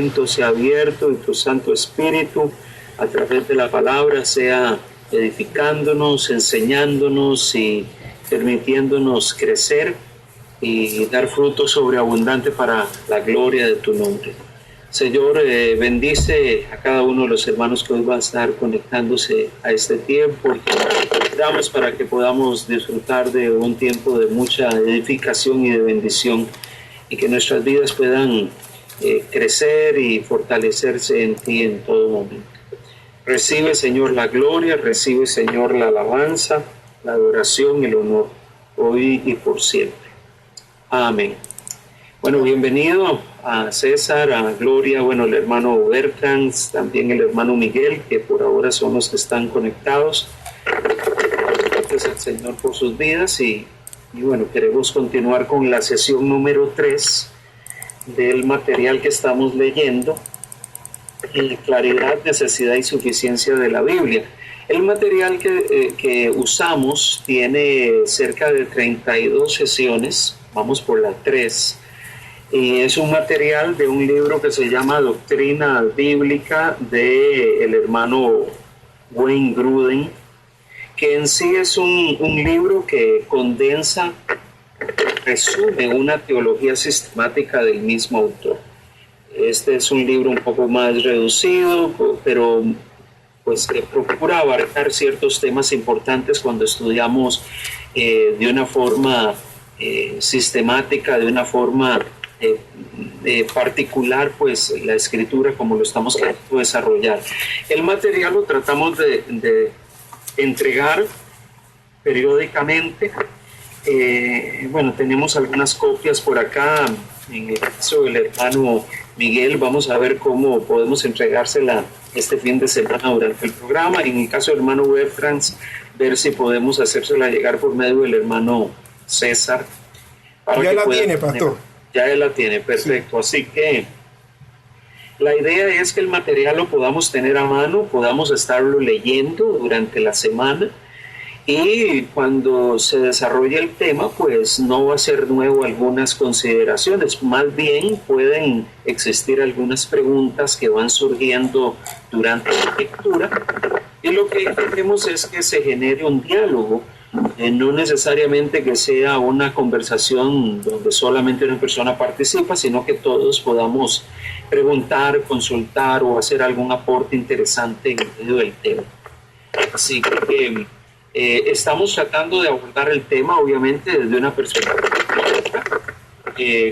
entendimiento sea abierto y tu Santo Espíritu a través de la palabra sea edificándonos, enseñándonos y permitiéndonos crecer y dar fruto sobreabundante para la gloria de tu nombre. Señor, bendice a cada uno de los hermanos que hoy van a estar conectándose a este tiempo y damos para que podamos disfrutar de un tiempo de mucha edificación y de bendición y que nuestras vidas puedan crecer y fortalecerse en ti en todo momento. Recibe, Señor, la gloria, recibe, Señor, la alabanza, la adoración y el honor, hoy y por siempre. Amén. Bueno, bienvenido a César, a Gloria, bueno, el hermano Bertrand, también el hermano Miguel, que por ahora son los que están conectados. Gracias al Señor por sus vidas y bueno, queremos continuar con la sesión número 3 del material que estamos leyendo, Claridad, Necesidad y Suficiencia de la Biblia. El material que usamos tiene cerca de 32 sesiones, vamos por la 3, y es un material de un libro que se llama Doctrina Bíblica del hermano Wayne Grudem, que en sí es un libro que condensa, resume una teología sistemática del mismo autor. Este es un libro un poco más reducido, pero pues que procura abarcar ciertos temas importantes cuando estudiamos de una forma sistemática, de una forma particular, pues la escritura como lo estamos queriendo desarrollar. El material lo tratamos de entregar periódicamente. Bueno, tenemos algunas copias por acá. En el caso del hermano Miguel, vamos a ver cómo podemos entregársela este fin de semana durante el programa. En el caso del hermano Bertrand, ver si podemos hacérsela llegar por medio del hermano César. Ya la tiene, pastor. Ya él la tiene, perfecto. Sí. Así que la idea es que el material lo podamos tener a mano, podamos estarlo leyendo durante la semana y cuando se desarrolle el tema, pues no va a ser nuevo algunas consideraciones, más bien pueden existir algunas preguntas que van surgiendo durante la lectura y lo que queremos es que se genere un diálogo. No necesariamente que sea una conversación donde solamente una persona participa, sino que todos podamos preguntar, consultar o hacer algún aporte interesante en medio del tema. Así que estamos tratando de abordar el tema, obviamente, desde una perspectiva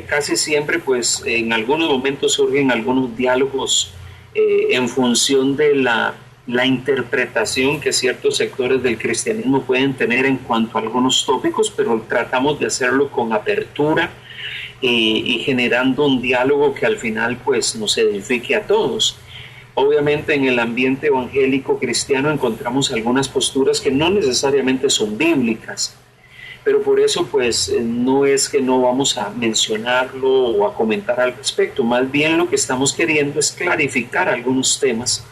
casi siempre, pues, en algunos momentos surgen algunos diálogos en función de la interpretación que ciertos sectores del cristianismo pueden tener en cuanto a algunos tópicos, pero tratamos de hacerlo con apertura y generando un diálogo que al final pues nos edifique a todos. Obviamente en el ambiente evangélico cristiano encontramos algunas posturas que no necesariamente son bíblicas, pero por eso pues no es que no vamos a mencionarlo o a comentar al respecto, más bien lo que estamos queriendo es clarificar algunos temas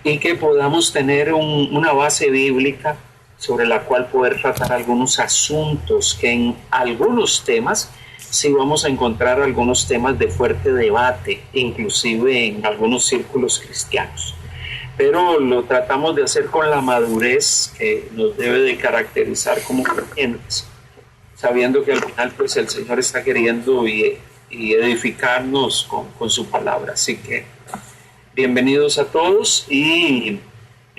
y que podamos tener una base bíblica sobre la cual poder tratar algunos asuntos que en algunos temas sí vamos a encontrar algunos temas de fuerte debate, inclusive en algunos círculos cristianos. Pero lo tratamos de hacer con la madurez que nos debe de caracterizar como creyentes, sabiendo que al final pues el Señor está queriendo y edificarnos con su palabra. Así que bienvenidos a todos y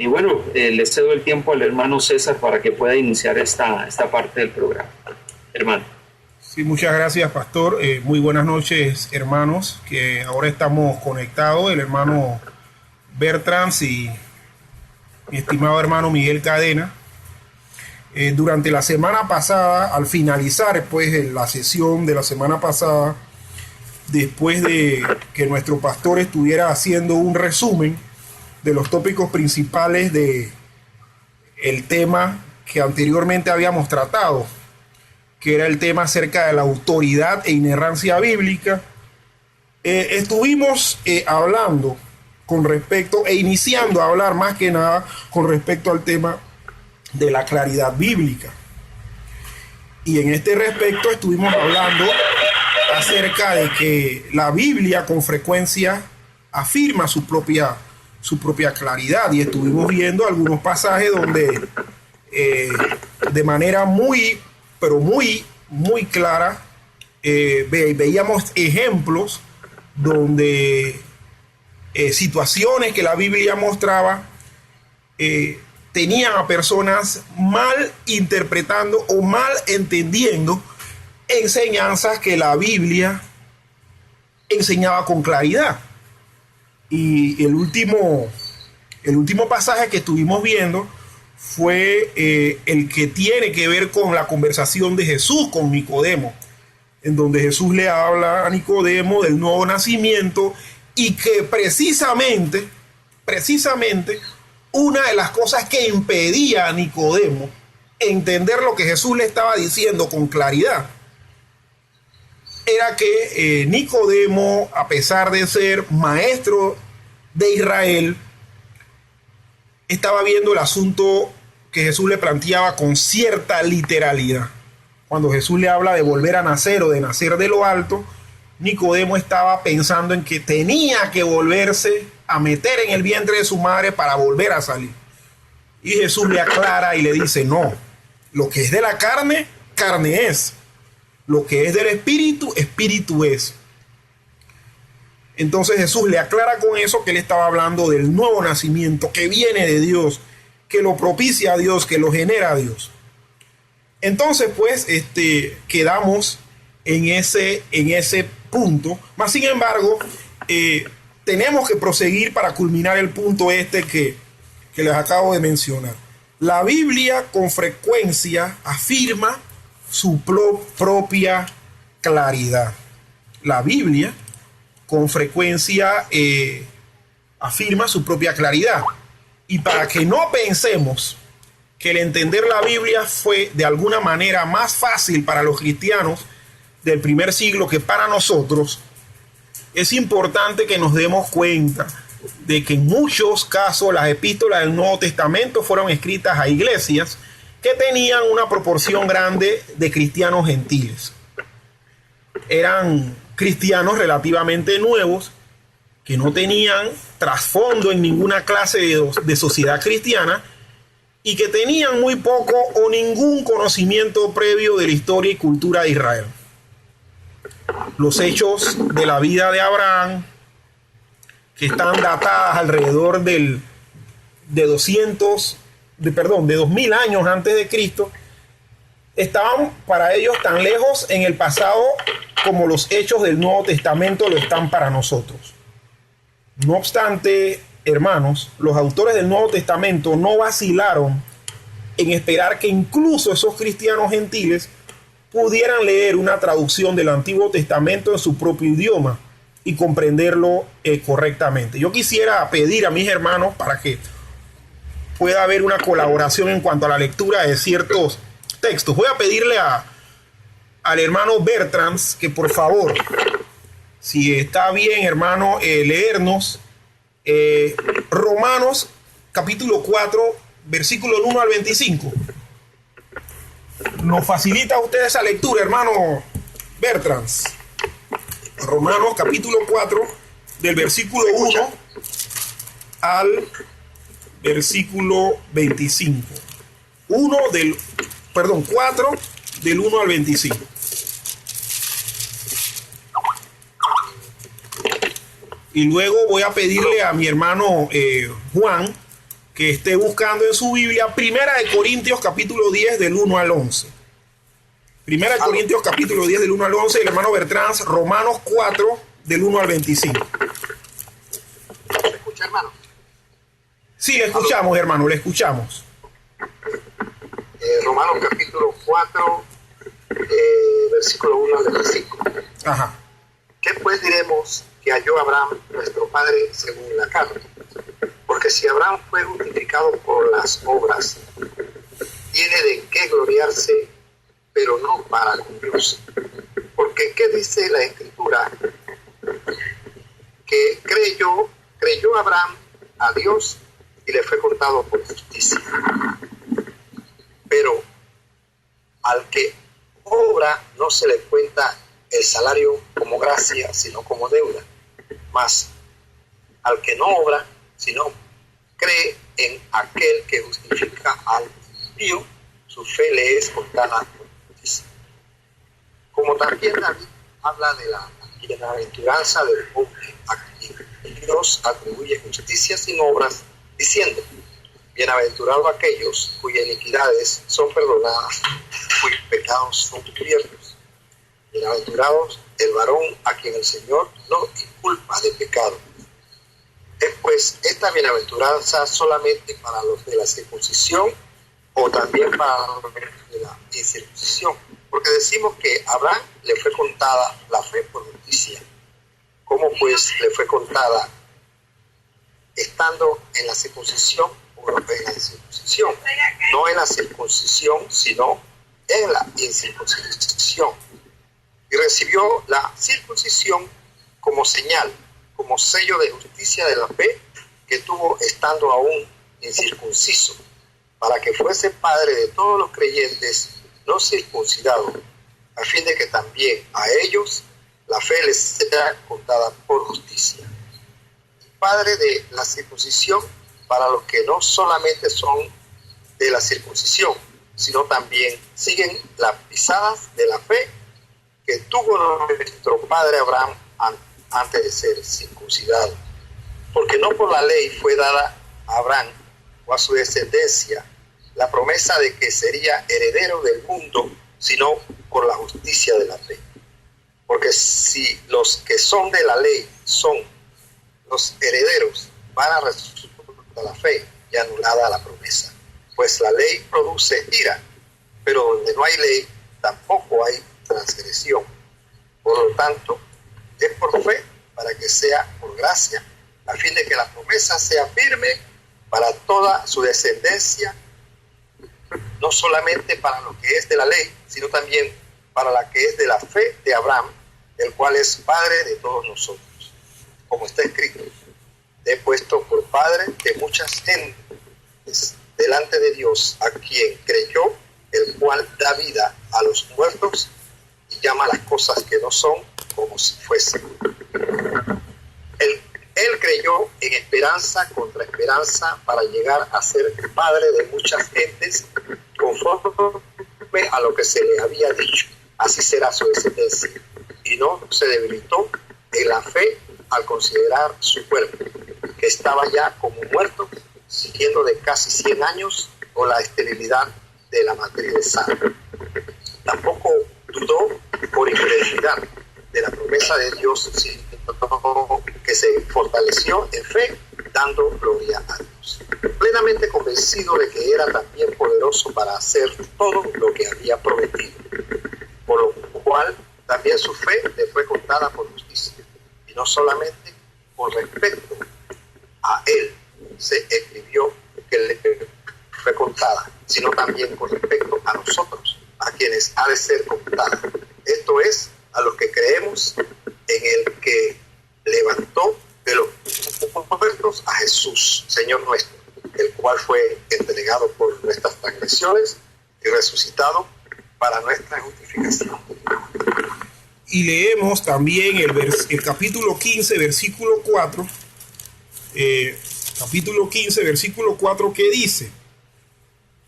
bueno, les cedo el tiempo al hermano César para que pueda iniciar esta parte del programa. Hermano. Sí, muchas gracias, pastor. Muy buenas noches, hermanos, que ahora estamos conectados, el hermano Bertrand y mi estimado hermano Miguel Cadena. Durante la semana pasada, al finalizar pues la sesión de la semana pasada, después de que nuestro pastor estuviera haciendo un resumen de los tópicos principales de el tema que anteriormente habíamos tratado, que era el tema acerca de la autoridad e inerrancia bíblica, estuvimos hablando con respecto, iniciando a hablar más que nada con respecto al tema de la claridad bíblica. Y en este respecto estuvimos hablando acerca de que la Biblia con frecuencia afirma su propia claridad, y estuvimos viendo algunos pasajes donde de manera muy clara veíamos ejemplos donde situaciones que la Biblia mostraba tenían a personas mal interpretando o mal entendiendo enseñanzas que la Biblia enseñaba con claridad. Y el último pasaje que estuvimos viendo fue el que tiene que ver con la conversación de Jesús con Nicodemo, en donde Jesús le habla a Nicodemo del nuevo nacimiento, y que precisamente una de las cosas que impedía a Nicodemo entender lo que Jesús le estaba diciendo con claridad era que Nicodemo, a pesar de ser maestro de Israel, estaba viendo el asunto que Jesús le planteaba con cierta literalidad. Cuando Jesús le habla de volver a nacer o de nacer de lo alto, Nicodemo estaba pensando en que tenía que volverse a meter en el vientre de su madre para volver a salir. Y Jesús le aclara y le dice: no, lo que es de la carne, carne es. Lo que es del espíritu, espíritu es. Entonces Jesús le aclara con eso que él estaba hablando del nuevo nacimiento que viene de Dios, que lo propicia a Dios, que lo genera a Dios. Entonces, pues, quedamos en ese punto. Mas, sin embargo, tenemos que proseguir para culminar el punto que les acabo de mencionar. La Biblia con frecuencia afirma su propia claridad. La Biblia con frecuencia afirma su propia claridad. Y para que no pensemos que el entender la Biblia fue de alguna manera más fácil para los cristianos del primer siglo que para nosotros, es importante que nos demos cuenta de que en muchos casos las epístolas del Nuevo Testamento fueron escritas a iglesias que tenían una proporción grande de cristianos gentiles. Eran cristianos relativamente nuevos que no tenían trasfondo en ninguna clase de sociedad cristiana y que tenían muy poco o ningún conocimiento previo de la historia y cultura de Israel. Los hechos de la vida de Abraham, que están datadas alrededor de 2000 años antes de Cristo, estaban para ellos tan lejos en el pasado como los hechos del Nuevo Testamento lo están para nosotros. No obstante, hermanos, los autores del Nuevo Testamento no vacilaron en esperar que incluso esos cristianos gentiles pudieran leer una traducción del Antiguo Testamento en su propio idioma y comprenderlo correctamente. Yo quisiera pedir a mis hermanos para que pueda haber una colaboración en cuanto a la lectura de ciertos textos. Voy a pedirle al hermano Bertrands que por favor, si está bien, hermano, leernos Romanos capítulo 4, versículo 1 al 25. ¿Nos facilita usted esa lectura, hermano Bertrands? Romanos capítulo 4, del versículo 1 al versículo 25. 4 del 1 al 25. Y luego voy a pedirle a mi hermano Juan que esté buscando en su Biblia Primera de Corintios capítulo 10 del 1 al 11. Primera de Corintios capítulo 10 del 1 al 11, el hermano Bertrands, Romanos 4 del 1 al 25. ¿Me escucha, hermano? Sí, le escuchamos, hermano, le escuchamos. Romanos capítulo 4, versículo 1 al 25. Ajá. ¿Qué pues diremos que halló Abraham, nuestro padre, según la carne? Porque si Abraham fue justificado por las obras, tiene de qué gloriarse, pero no para con Dios. Porque ¿qué dice la Escritura? Que creyó Abraham a Dios y le fue contado por justicia. Pero al que obra no se le cuenta el salario como gracia, sino como deuda. Mas al que no obra, sino cree en aquel que justifica al impío, su fe le es contada por justicia. Como también David habla de la bienaventuranza del hombre a quien Dios atribuye justicia sin obras, diciendo: bienaventurados aquellos cuyas iniquidades son perdonadas, cuyos pecados son cubiertos. Bienaventurados el varón a quien el Señor no inculpa de pecado. ¿Es pues esta bienaventuranza solamente para los de la circuncisión o también para los de la incircuncisión? Porque decimos que a Abraham le fue contada la fe por justicia. ¿Cómo pues le fue contada estando en la circuncisión o en la incircuncisión? No en la circuncisión, sino en la incircuncisión. Y recibió la circuncisión como señal, como sello de justicia de la fe que tuvo estando aún incircunciso, para que fuese padre de todos los creyentes no circuncidados, a fin de que también a ellos la fe les sea contada por justicia. Padre de la circuncisión para los que no solamente son de la circuncisión, sino también siguen las pisadas de la fe que tuvo nuestro padre Abraham antes de ser circuncidado. Porque no por la ley fue dada a Abraham o a su descendencia la promesa de que sería heredero del mundo, sino por la justicia de la fe. Porque si los que son de la ley son los herederos, van a resultar la fe y anulada la promesa. Pues la ley produce ira, pero donde no hay ley, tampoco hay transgresión. Por lo tanto, es por fe para que sea por gracia, a fin de que la promesa sea firme para toda su descendencia, no solamente para lo que es de la ley, sino también para la que es de la fe de Abraham, el cual es padre de todos nosotros. Como está escrito: te he puesto por padre de muchas gentes delante de Dios, a quien creyó, el cual da vida a los muertos y llama las cosas que no son como si fuesen. Él creyó en esperanza contra esperanza para llegar a ser padre de muchas gentes, conforme a lo que se le había dicho: así será su descendencia. Y no se debilitó en la fe al considerar su cuerpo, que estaba ya como muerto, siguiendo de casi 100 años, con la esterilidad de la matriz de Sara. Tampoco dudó por incredulidad de la promesa de Dios, sino que se fortaleció en fe, dando gloria a Dios, plenamente convencido de que era también poderoso para hacer todo lo que había prometido, por lo cual también su fe le fue contada por justicia. Y no solamente con respecto a él se escribió que le fue contada, sino también con respecto a nosotros, a quienes ha de ser contada. Esto es, a los que creemos en el que levantó de los muertos a Jesús, Señor nuestro, el cual fue entregado por nuestras transgresiones y resucitado para nuestra justificación. Y leemos también el capítulo 15, versículo 4, capítulo 15, versículo 4, que dice: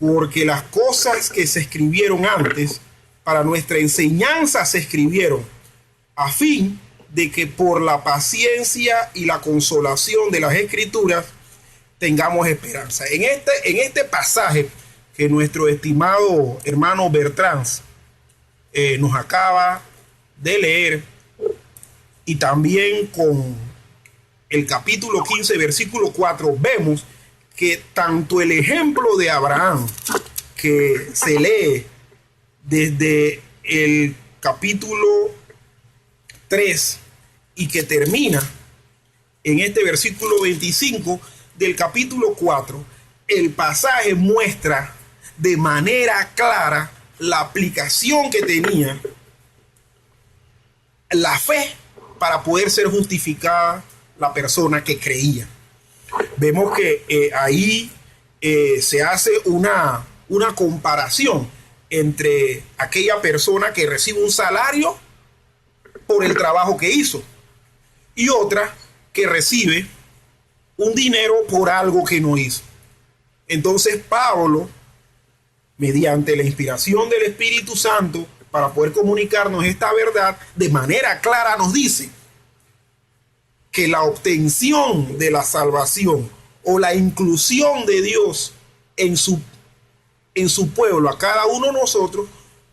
porque las cosas que se escribieron antes para nuestra enseñanza se escribieron, a fin de que por la paciencia y la consolación de las Escrituras tengamos esperanza. En este pasaje que nuestro estimado hermano Bertrand nos acaba de leer, y también con el capítulo 15, versículo 4, vemos que tanto el ejemplo de Abraham, que se lee desde el capítulo 3 y que termina en este versículo 25 del capítulo 4, el pasaje muestra de manera clara la aplicación que tenía la fe para poder ser justificada la persona que creía. Vemos que ahí se hace una comparación entre aquella persona que recibe un salario por el trabajo que hizo y otra que recibe un dinero por algo que no hizo. Entonces Pablo, mediante la inspiración del Espíritu Santo, para poder comunicarnos esta verdad de manera clara, nos dice que la obtención de la salvación o la inclusión de Dios en su pueblo, a cada uno de nosotros,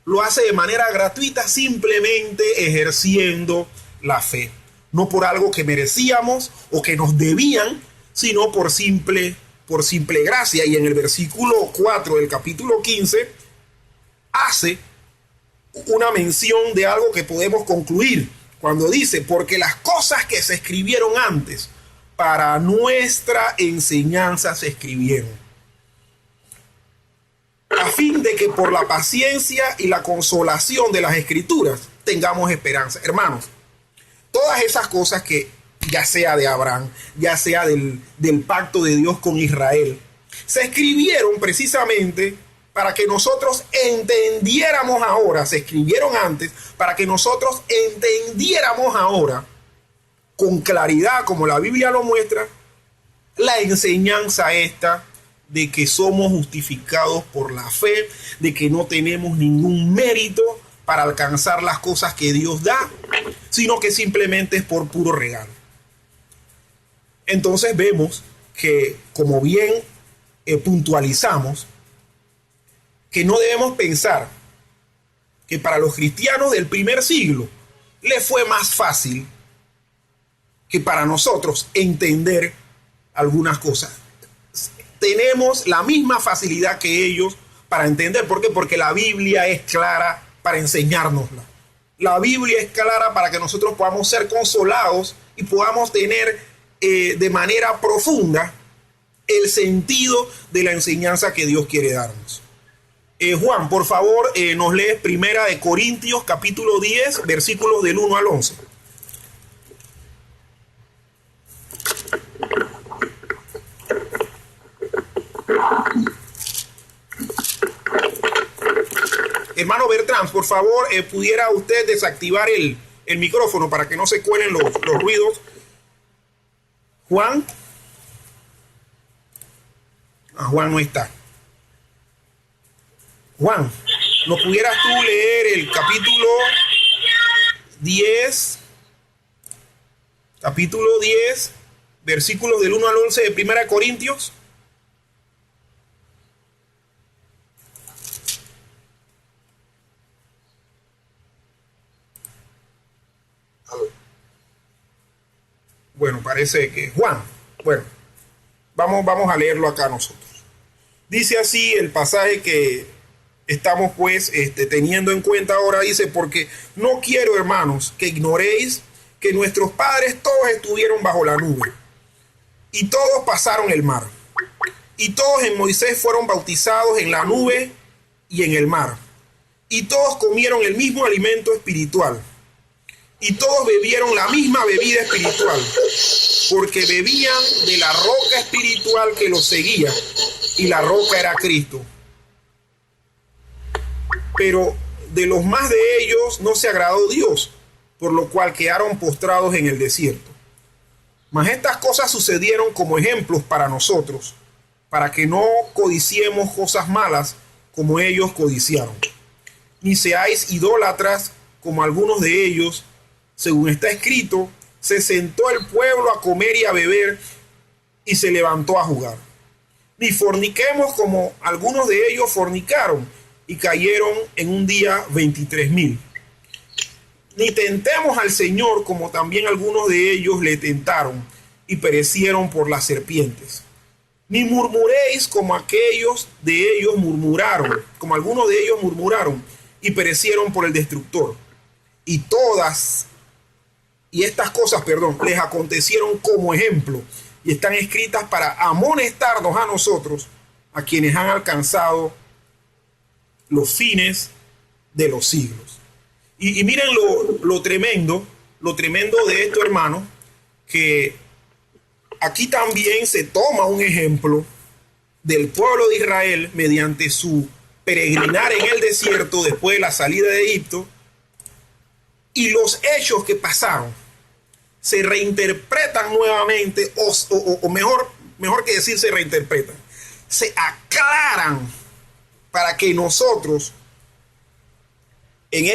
lo hace de manera gratuita, simplemente ejerciendo la fe. No por algo que merecíamos o que nos debían, sino por simple gracia. Y en el versículo 4 del capítulo 15 hace una mención de algo que podemos concluir cuando dice: porque las cosas que se escribieron antes para nuestra enseñanza se escribieron, a fin de que por la paciencia y la consolación de las escrituras tengamos esperanza. Hermanos, todas esas cosas que ya sea de Abraham, ya sea del pacto de Dios con Israel, se escribieron precisamente para que nosotros entendiéramos ahora, se escribieron antes, para que nosotros entendiéramos ahora con claridad, como la Biblia lo muestra, la enseñanza esta de que somos justificados por la fe, de que no tenemos ningún mérito para alcanzar las cosas que Dios da, sino que simplemente es por puro regalo. Entonces vemos que, como bien puntualizamos, que no debemos pensar que para los cristianos del primer siglo le fue más fácil que para nosotros entender algunas cosas. Tenemos la misma facilidad que ellos para entender. ¿Por qué? Porque la Biblia es clara para enseñárnosla. La Biblia es clara para que nosotros podamos ser consolados y podamos tener de manera profunda el sentido de la enseñanza que Dios quiere darnos. Juan, por favor, nos lees Primera de Corintios, capítulo 10, versículos del 1 al 11. Hermano Bertrand, por favor, ¿pudiera usted desactivar el micrófono para que no se cuelen los ruidos? Juan. Juan no está. Juan, ¿no pudieras tú leer el capítulo 10, versículos del 1 al 11 de Primera de Corintios? Bueno, parece que Juan. Bueno, vamos a leerlo acá nosotros. Dice así el pasaje que estamos pues teniendo en cuenta ahora. Dice: porque no quiero, hermanos, que ignoréis que nuestros padres todos estuvieron bajo la nube, y todos pasaron el mar, y todos en Moisés fueron bautizados en la nube y en el mar, y todos comieron el mismo alimento espiritual, y todos bebieron la misma bebida espiritual, porque bebían de la roca espiritual que los seguía, y la roca era Cristo. Pero de los más de ellos no se agradó Dios, por lo cual quedaron postrados en el desierto. Mas estas cosas sucedieron como ejemplos para nosotros, para que no codiciemos cosas malas como ellos codiciaron. Ni seáis idólatras como algunos de ellos. Según está escrito: se sentó el pueblo a comer y a beber, y se levantó a jugar. Ni forniquemos como algunos de ellos fornicaron, y cayeron en un día 23,000. Ni tentemos al Señor como también algunos de ellos le tentaron, y perecieron por las serpientes. Ni murmuréis como aquellos de ellos murmuraron, como algunos de ellos murmuraron, y perecieron por el destructor. Y estas cosas, les acontecieron como ejemplo, y están escritas para amonestarnos a nosotros, a quienes han alcanzado los fines de los siglos. Y miren lo tremendo de esto, hermano, que aquí también se toma un ejemplo del pueblo de Israel mediante su peregrinar en el desierto después de la salida de Egipto, y los hechos que pasaron. se reinterpretan nuevamente, o mejor que decir se reinterpretan, se aclaran para que nosotros en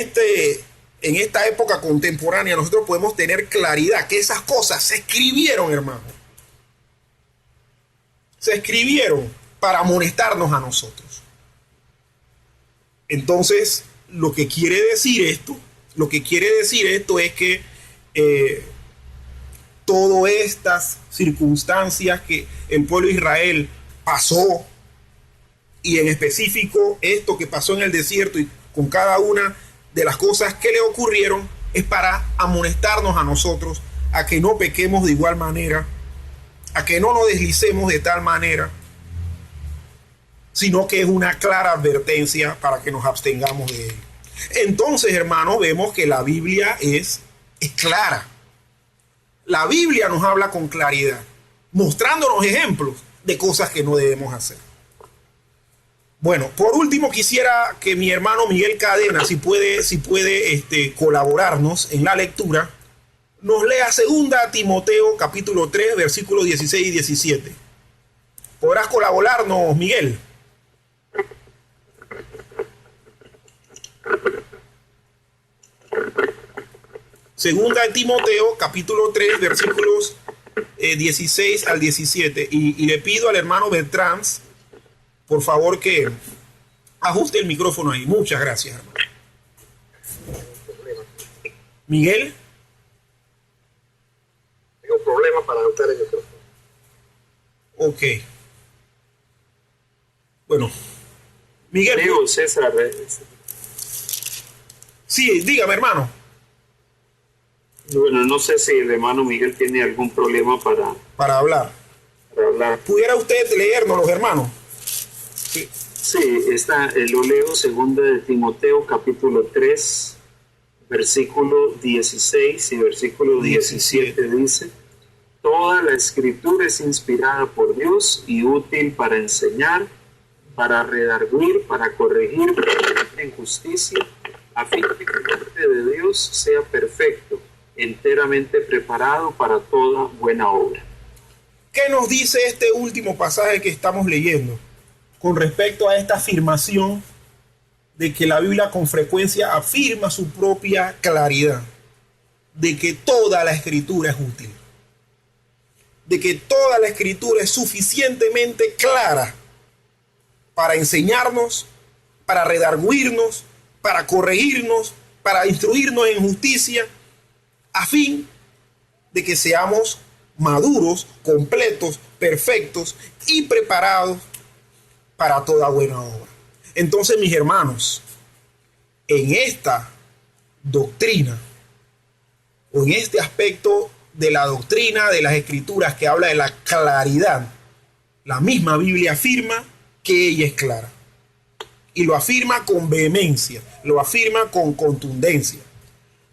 esta época contemporánea nosotros podemos tener claridad que esas cosas se escribieron, hermano. Se escribieron para amonestarnos a nosotros. Entonces, lo que quiere decir esto es que todas estas circunstancias que el pueblo de Israel pasó, y en específico esto que pasó en el desierto y con cada una de las cosas que le ocurrieron, es para amonestarnos a nosotros a que no pequemos de igual manera, a que no nos deslicemos de tal manera, sino que es una clara advertencia para que nos abstengamos de él. Entonces, hermanos, vemos que la Biblia es clara. La Biblia nos habla con claridad, mostrándonos ejemplos de cosas que no debemos hacer. Bueno, por último quisiera que mi hermano Miguel Cadena, si puede colaborarnos en la lectura, nos lea 2 Timoteo capítulo 3, versículos 16 y 17. ¿Podrás colaborarnos, Miguel? Segunda de Timoteo, capítulo 3, versículos 16 al 17. Y le pido al hermano Bertrand, por favor, que ajuste el micrófono ahí. Muchas gracias, hermano. Miguel. Tengo problema para ajustar el micrófono. Ok. Bueno. Miguel. Digo, César. Sí, dígame, hermano. Bueno, no sé si el hermano Miguel tiene algún problema para hablar. ¿Pudiera usted leernos, los hermanos? Sí, lo leo, 2 de Timoteo, capítulo 3, versículo 16 y versículo 17 dice: toda la escritura es inspirada por Dios y útil para enseñar, para redarguir, para corregir en justicia, a fin de que el hombre de Dios sea perfecto, enteramente preparado para toda buena obra. ¿Qué nos dice este último pasaje que estamos leyendo con respecto a esta afirmación de que la Biblia con frecuencia afirma su propia claridad, de que toda la escritura es útil, de que toda la escritura es suficientemente clara para enseñarnos, para redarguirnos, para corregirnos, para instruirnos en justicia, a fin de que seamos maduros, completos, perfectos y preparados para toda buena obra? Entonces, mis hermanos, en esta doctrina, o en este aspecto de la doctrina de las escrituras que habla de la claridad, la misma Biblia afirma que ella es clara. Y lo afirma con vehemencia, lo afirma con contundencia.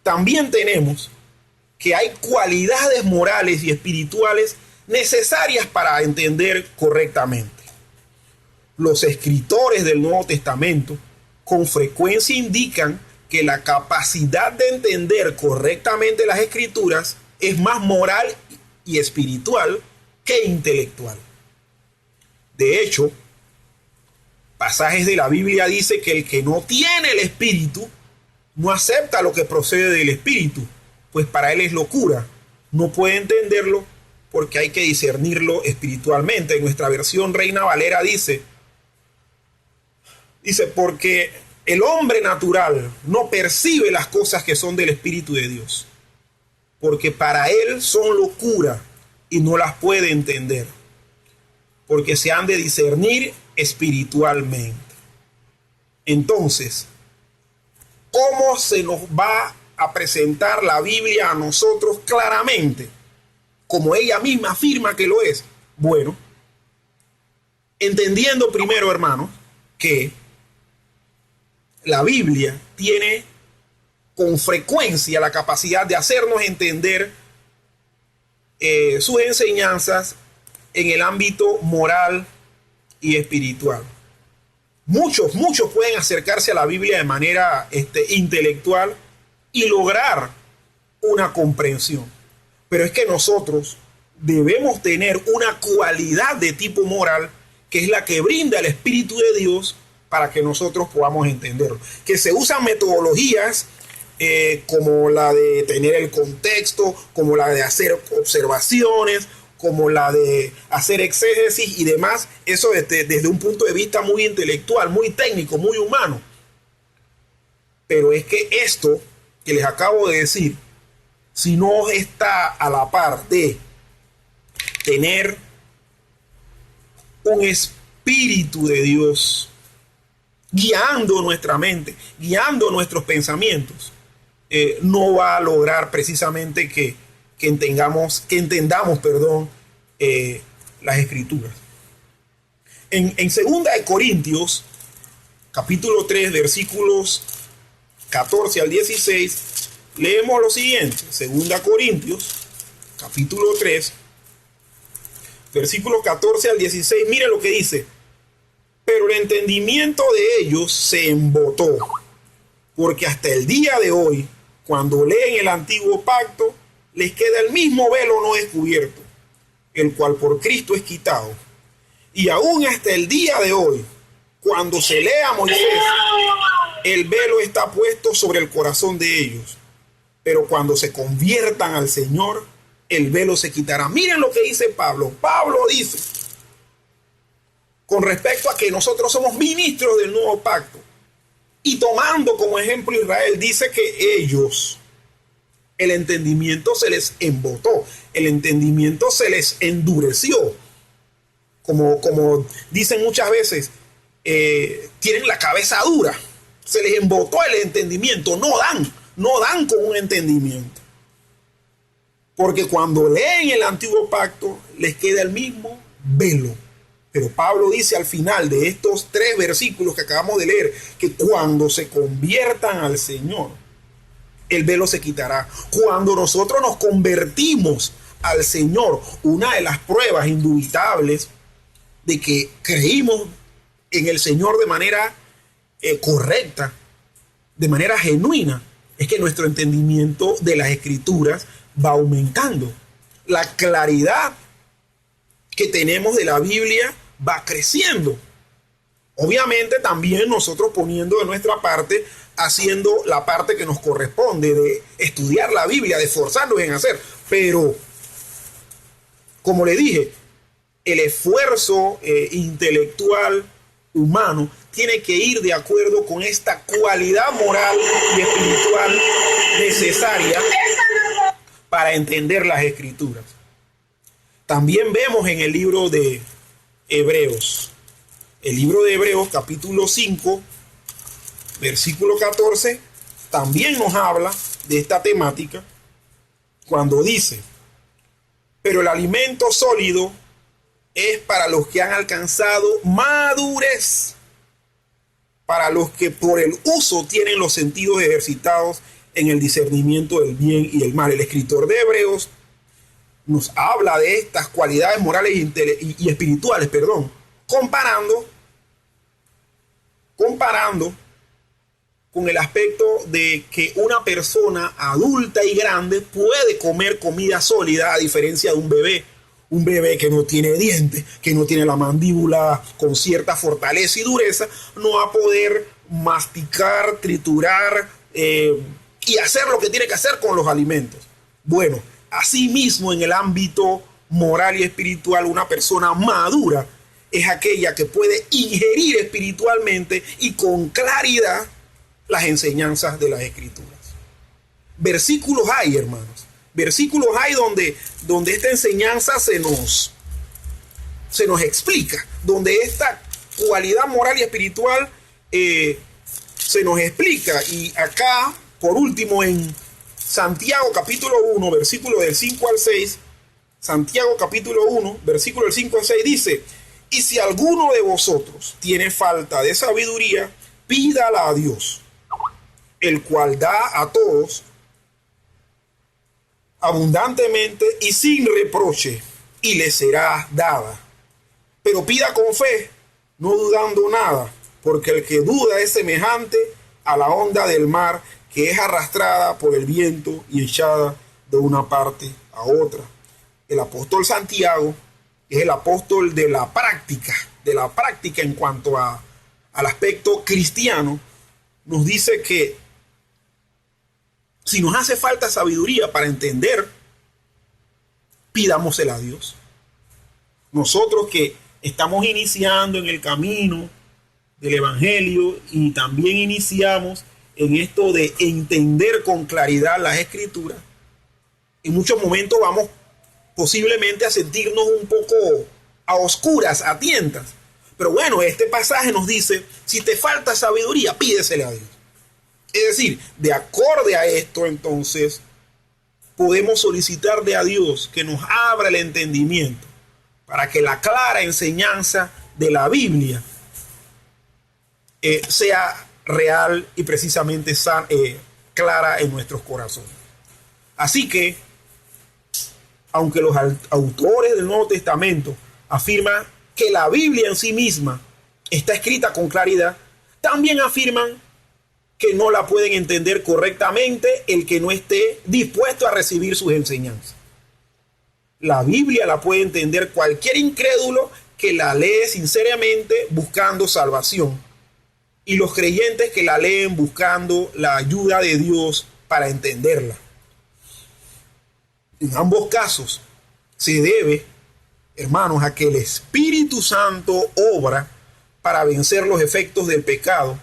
También tenemos que hay cualidades morales y espirituales necesarias para entender correctamente. Los escritores del Nuevo Testamento con frecuencia indican que la capacidad de entender correctamente las escrituras es más moral y espiritual que intelectual. De hecho, pasajes de la Biblia dicen que el que no tiene el Espíritu no acepta lo que procede del Espíritu, pues para él es locura. No puede entenderlo porque hay que discernirlo espiritualmente. En nuestra versión Reina Valera dice, porque el hombre natural no percibe las cosas que son del Espíritu de Dios, porque para él son locura y no las puede entender, porque se han de discernir espiritualmente. Entonces, ¿cómo se nos va a presentar la Biblia a nosotros claramente, como ella misma afirma que lo es? Bueno, entendiendo primero, hermanos, que la Biblia tiene con frecuencia la capacidad de hacernos entender sus enseñanzas en el ámbito moral y espiritual. Muchos pueden acercarse a la Biblia de manera intelectual y lograr una comprensión. Pero es que nosotros debemos tener una cualidad de tipo moral que es la que brinda el Espíritu de Dios para que nosotros podamos entenderlo. Que se usan metodologías como la de tener el contexto, como la de hacer observaciones, como la de hacer exégesis y demás. Eso desde un punto de vista muy intelectual, muy técnico, muy humano. Pero es que esto que les acabo de decir, si no está a la par de tener un espíritu de Dios guiando nuestra mente, guiando nuestros pensamientos, no va a lograr precisamente que entendamos las Escrituras. En 2 de Corintios, capítulo 3, versículos 14 al 16, leemos lo siguiente. 2 Corintios, capítulo 3, versículos 14 al 16, mire lo que dice. Pero el entendimiento de ellos se embotó, porque hasta el día de hoy, cuando leen el antiguo pacto, les queda el mismo velo no descubierto, el cual por Cristo es quitado. Y aún hasta el día de hoy, cuando se lea a Moisés, el velo está puesto sobre el corazón de ellos. Pero cuando se conviertan al Señor, el velo se quitará. Miren lo que dice Pablo. Pablo dice, con respecto a que nosotros somos ministros del nuevo pacto, y tomando como ejemplo Israel, dice que ellos, el entendimiento se les embotó, el entendimiento se les endureció. Como dicen muchas veces, tienen la cabeza dura, se les embotó el entendimiento, no dan con un entendimiento. Porque cuando leen el antiguo pacto, les queda el mismo velo. Pero Pablo dice al final de estos 3 versículos que acabamos de leer, que cuando se conviertan al Señor, el velo se quitará. Cuando nosotros nos convertimos al Señor, una de las pruebas indubitables de que creímos en el Señor de manera correcta, de manera genuina, es que nuestro entendimiento de las Escrituras va aumentando. La claridad que tenemos de la Biblia va creciendo. Obviamente también nosotros poniendo de nuestra parte, haciendo la parte que nos corresponde de estudiar la Biblia, de esforzarnos en hacer. Pero, como le dije, el esfuerzo intelectual humano tiene que ir de acuerdo con esta cualidad moral y espiritual necesaria para entender las Escrituras. También vemos en el libro de Hebreos, capítulo 5, versículo 14, también nos habla de esta temática cuando dice, pero el alimento sólido es para los que han alcanzado madurez, para los que por el uso tienen los sentidos ejercitados en el discernimiento del bien y del mal. El escritor de Hebreos nos habla de estas cualidades morales y espirituales, comparando con el aspecto de que una persona adulta y grande puede comer comida sólida a diferencia de un bebé que no tiene dientes, que no tiene la mandíbula con cierta fortaleza y dureza, no va a poder masticar, triturar y hacer lo que tiene que hacer con los alimentos. Bueno, asimismo, en el ámbito moral y espiritual, una persona madura es aquella que puede ingerir espiritualmente y con claridad las enseñanzas de las Escrituras. Versículos hay, hermanos. Versículos hay donde esta enseñanza se nos explica, donde esta cualidad moral y espiritual se nos explica. Y acá, por último, en Santiago capítulo 1, versículo del 5 al 6, Santiago capítulo 1, versículo del 5 al 6 dice, y si alguno de vosotros tiene falta de sabiduría, pídala a Dios, el cual da a todos abundantemente y sin reproche, y le será dada. Pero pida con fe, no dudando nada, porque el que duda es semejante a la onda del mar, que es arrastrada por el viento y echada de una parte a otra. El apóstol Santiago es el apóstol de la práctica en cuanto al aspecto cristiano. Nos dice que si nos hace falta sabiduría para entender, pidámosela a Dios. Nosotros que estamos iniciando en el camino del Evangelio y también iniciamos en esto de entender con claridad las Escrituras, en muchos momentos vamos posiblemente a sentirnos un poco a oscuras, a tientas. Pero bueno, este pasaje nos dice, si te falta sabiduría, pídesela a Dios. Es decir, de acorde a esto, entonces, podemos solicitarle a Dios que nos abra el entendimiento para que la clara enseñanza de la Biblia sea real y precisamente clara en nuestros corazones. Así que, aunque los autores del Nuevo Testamento afirman que la Biblia en sí misma está escrita con claridad, también afirman que no la pueden entender correctamente el que no esté dispuesto a recibir sus enseñanzas. La Biblia la puede entender cualquier incrédulo que la lee sinceramente buscando salvación, y los creyentes que la leen buscando la ayuda de Dios para entenderla. En ambos casos se debe, hermanos, a que el Espíritu Santo obra para vencer los efectos del pecado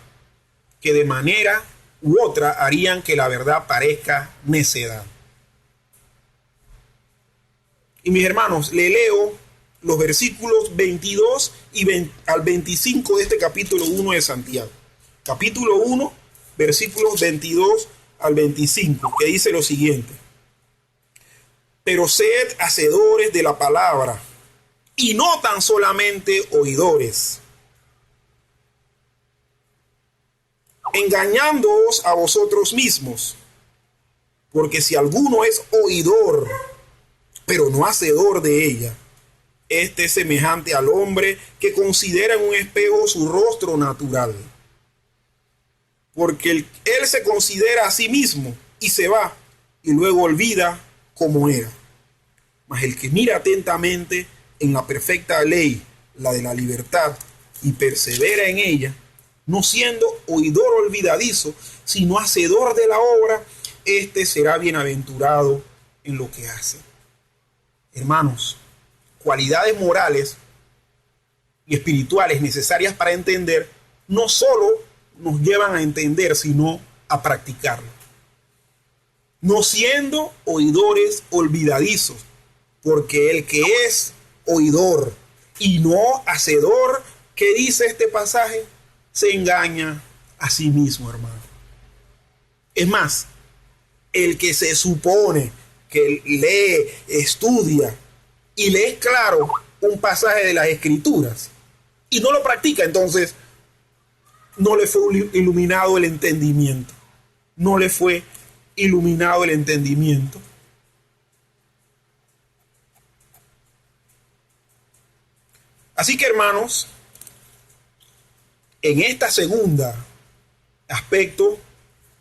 que de manera u otra harían que la verdad parezca necedad. Y mis hermanos, le leo los versículos 22 al 25 de este capítulo 1 de Santiago. Capítulo 1, versículos 22 al 25, que dice lo siguiente: pero sed hacedores de la palabra, y no tan solamente oidores, engañándoos a vosotros mismos, porque si alguno es oidor, pero no hacedor de ella, este es semejante al hombre que considera en un espejo su rostro natural. Porque él se considera a sí mismo y se va, y luego olvida cómo era. Mas el que mira atentamente en la perfecta ley, la de la libertad, y persevera en ella, no siendo oidor olvidadizo, sino hacedor de la obra, este será bienaventurado en lo que hace. Hermanos, cualidades morales y espirituales necesarias para entender no solo nos llevan a entender, sino a practicarlo. No siendo oidores olvidadizos, porque el que es oidor y no hacedor, ¿qué dice este pasaje? Se engaña a sí mismo, hermano. Es más, el que se supone que lee, estudia y lee claro un pasaje de las Escrituras y no lo practica, entonces no le fue iluminado el entendimiento. No le fue iluminado el entendimiento. Así que, hermanos, en esta segunda aspecto,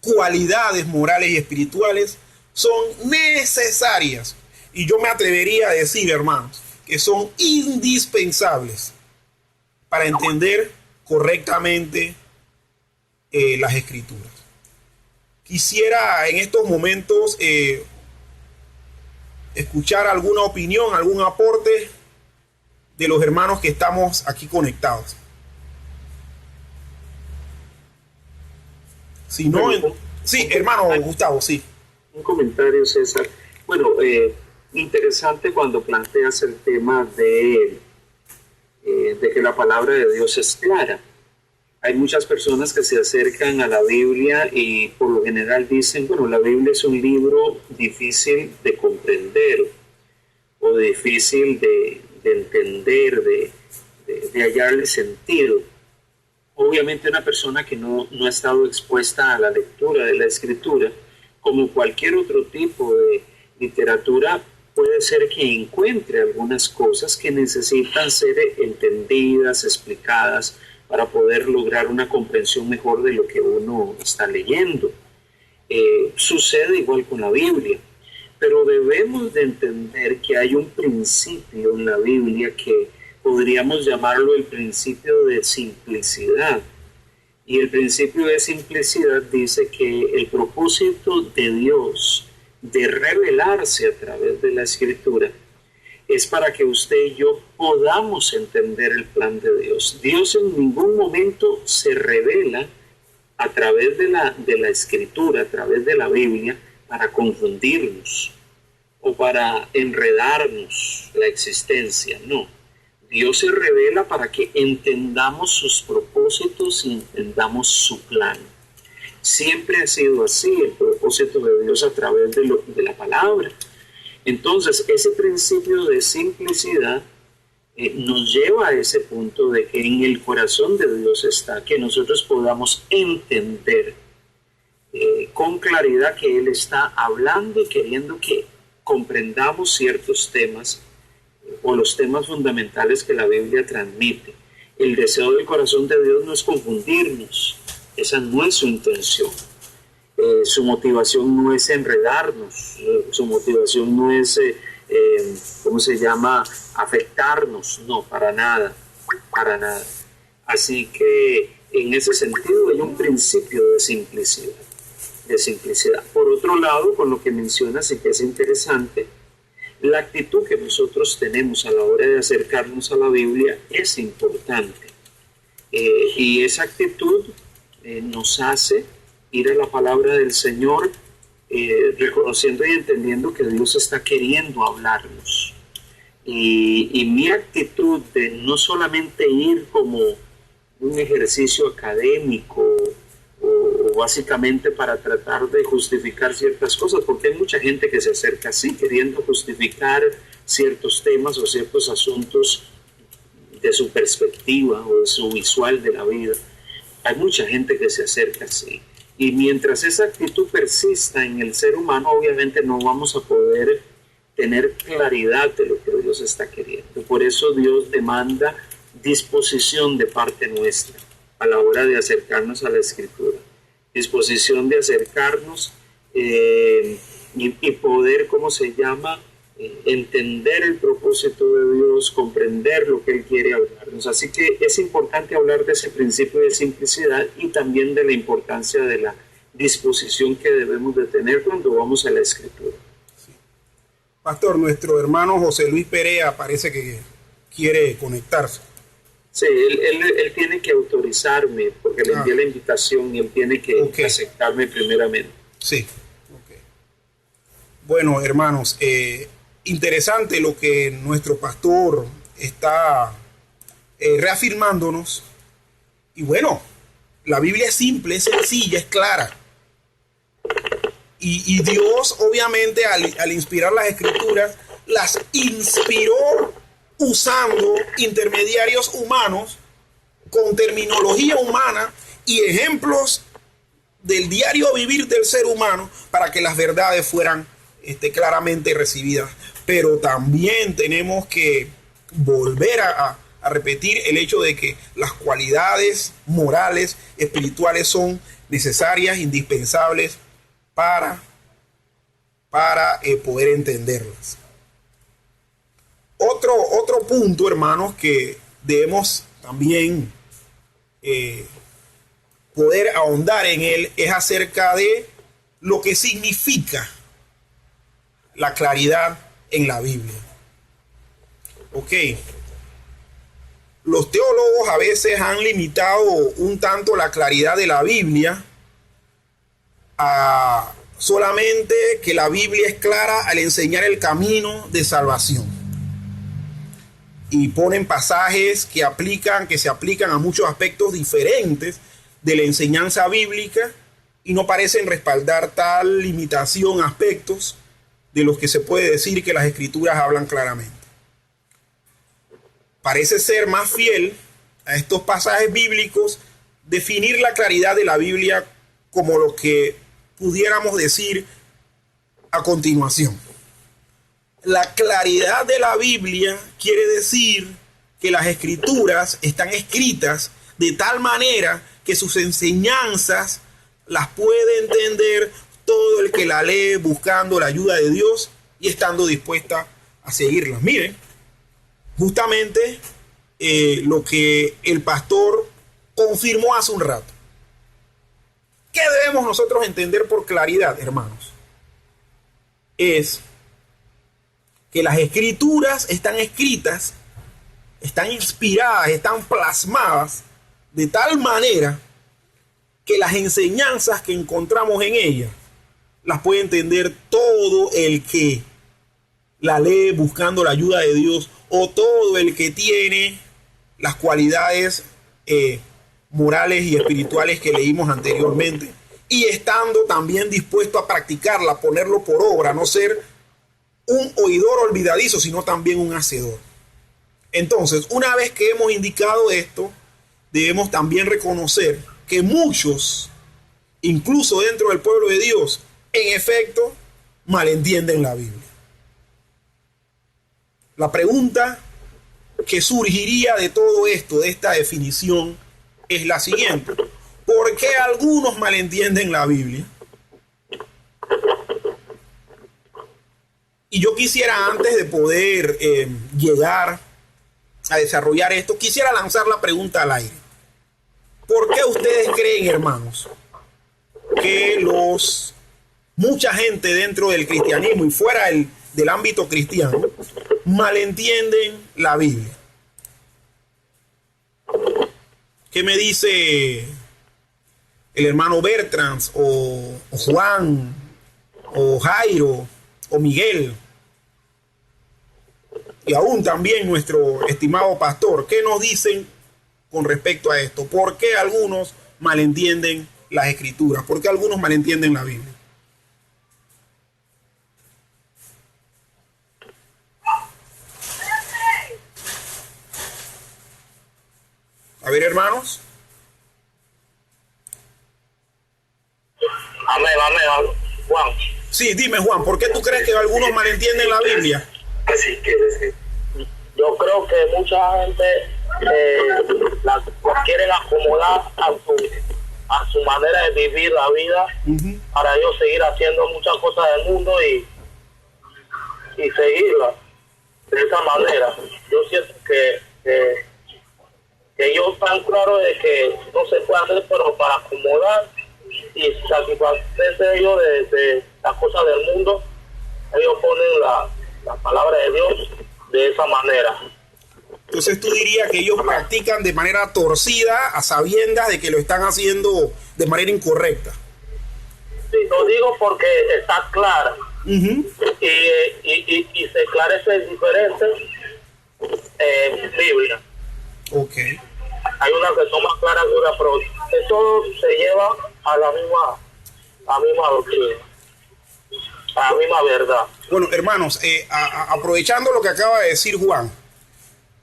cualidades morales y espirituales son necesarias. Y yo me atrevería a decir, hermanos, que son indispensables para entender correctamente las Escrituras. Quisiera en estos momentos escuchar alguna opinión, algún aporte de los hermanos que estamos aquí conectados. Si no, sí, hermano Gustavo, sí. Un comentario, César. Bueno, interesante cuando planteas el tema de que la palabra de Dios es clara. Hay muchas personas que se acercan a la Biblia y por lo general dicen, bueno, la Biblia es un libro difícil de comprender o difícil de entender, de hallarle sentido. Obviamente una persona que no ha estado expuesta a la lectura de la Escritura, como cualquier otro tipo de literatura, puede ser que encuentre algunas cosas que necesitan ser entendidas, explicadas, para poder lograr una comprensión mejor de lo que uno está leyendo. Sucede igual con la Biblia. pero debemos de entender que hay un principio en la Biblia que podríamos llamarlo el principio de simplicidad. Y el principio de simplicidad dice que el propósito de Dios de revelarse a través de la Escritura es para que usted y yo podamos entender el plan de Dios. Dios en ningún momento se revela a través de la Escritura, a través de la Biblia, para confundirnos o para enredarnos la existencia. No, Dios se revela para que entendamos sus propósitos y entendamos su plan. Siempre ha sido así el propósito de Dios a través de la palabra. Entonces, ese principio de simplicidad nos lleva a ese punto de que en el corazón de Dios está que nosotros podamos entender con claridad que Él está hablando y queriendo que comprendamos ciertos temas o los temas fundamentales que la Biblia transmite. El deseo del corazón de Dios no es confundirnos, esa no es su intención. Su motivación no es enredarnos, su motivación no es, afectarnos, no, para nada, para nada. Así que en ese sentido hay un principio de simplicidad. Por otro lado, con lo que mencionas y que es interesante, la actitud que nosotros tenemos a la hora de acercarnos a la Biblia es importante. Y esa actitud nos hace ir a la palabra del Señor, reconociendo y entendiendo que Dios está queriendo hablarnos. Y mi actitud de no solamente ir como un ejercicio académico o básicamente para tratar de justificar ciertas cosas, porque hay mucha gente que se acerca así, queriendo justificar ciertos temas o ciertos asuntos de su perspectiva o de su visual de la vida. Hay mucha gente que se acerca así. Y mientras esa actitud persista en el ser humano, obviamente no vamos a poder tener claridad de lo que Dios está queriendo. Por eso Dios demanda disposición de parte nuestra a la hora de acercarnos a la Escritura. Disposición de acercarnos y poder, entender el propósito de Dios, comprender lo que Él quiere hablarnos. Así que es importante hablar de ese principio de simplicidad y también de la importancia de la disposición que debemos de tener cuando vamos a la Escritura. Sí. Pastor, nuestro hermano José Luis Perea parece que quiere conectarse. Sí, él tiene que autorizarme porque le envié la invitación y él tiene que aceptarme primeramente. Sí. Okay. Bueno, hermanos, interesante lo que nuestro pastor está reafirmándonos. Y bueno, la Biblia es simple, es sencilla, es clara. Y Dios, obviamente, al inspirar las Escrituras, las inspiró usando intermediarios humanos con terminología humana y ejemplos del diario vivir del ser humano para que las verdades fueran claramente recibidas. Pero también tenemos que volver a repetir el hecho de que las cualidades morales, espirituales son necesarias, indispensables para poder entenderlas. Otro punto, hermanos, que debemos también poder ahondar en él es acerca de lo que significa la claridad en la Biblia. Ok. Los teólogos a veces han limitado un tanto la claridad de la Biblia a solamente que la Biblia es clara al enseñar el camino de salvación. Y ponen pasajes que se aplican a muchos aspectos diferentes de la enseñanza bíblica y no parecen respaldar tal limitación a aspectos de los que se puede decir que las Escrituras hablan claramente. Parece ser más fiel a estos pasajes bíblicos definir la claridad de la Biblia como lo que pudiéramos decir a continuación. La claridad de la Biblia quiere decir que las Escrituras están escritas de tal manera que sus enseñanzas las puede entender todo el que la lee buscando la ayuda de Dios y estando dispuesta a seguirla. Miren, justamente lo que el pastor confirmó hace un rato. ¿Qué debemos nosotros entender por claridad, hermanos? Es que las escrituras están escritas, están inspiradas, están plasmadas de tal manera que las enseñanzas que encontramos en ellas las puede entender todo el que la lee buscando la ayuda de Dios, o todo el que tiene las cualidades morales y espirituales que leímos anteriormente, y estando también dispuesto a practicarla, ponerlo por obra, no ser un oidor olvidadizo, sino también un hacedor. Entonces, una vez que hemos indicado esto, debemos también reconocer que muchos, incluso dentro del pueblo de Dios, en efecto, malentienden la Biblia. La pregunta que surgiría de todo esto, de esta definición, es la siguiente: ¿por qué algunos malentienden la Biblia? Y yo quisiera, antes de poder llegar a desarrollar esto, quisiera lanzar la pregunta al aire. ¿Por qué ustedes creen, hermanos, que mucha gente dentro del cristianismo y fuera del ámbito cristiano malentienden la Biblia? ¿Qué me dice el hermano Bertrand o Juan o Jairo o Miguel? Y aún también nuestro estimado pastor, ¿qué nos dicen con respecto a esto? ¿Por qué algunos malentienden las escrituras? ¿Por qué algunos malentienden la Biblia? A ver, hermanos. Amén, Juan. Sí, dime, Juan, ¿por qué tú crees que algunos malentienden la Biblia? Yo creo que mucha gente la quieren acomodar a su manera de vivir la vida, para ellos seguir haciendo muchas cosas del mundo y seguirla de esa manera. Yo siento que ellos están claros de que no se puede hacer, pero para acomodar y satisfacerse ellos de las cosas del mundo, ellos ponen la palabra de Dios de esa manera. Entonces tú dirías que ellos practican de manera torcida, a sabiendas de que lo están haciendo de manera incorrecta. Sí, lo digo porque está clara. Y se esclarece diferente en Biblia. Ok. Hay unas que son más claras que otras, pero eso se lleva a la misma doctrina, a la misma verdad. Bueno, hermanos, aprovechando lo que acaba de decir Juan,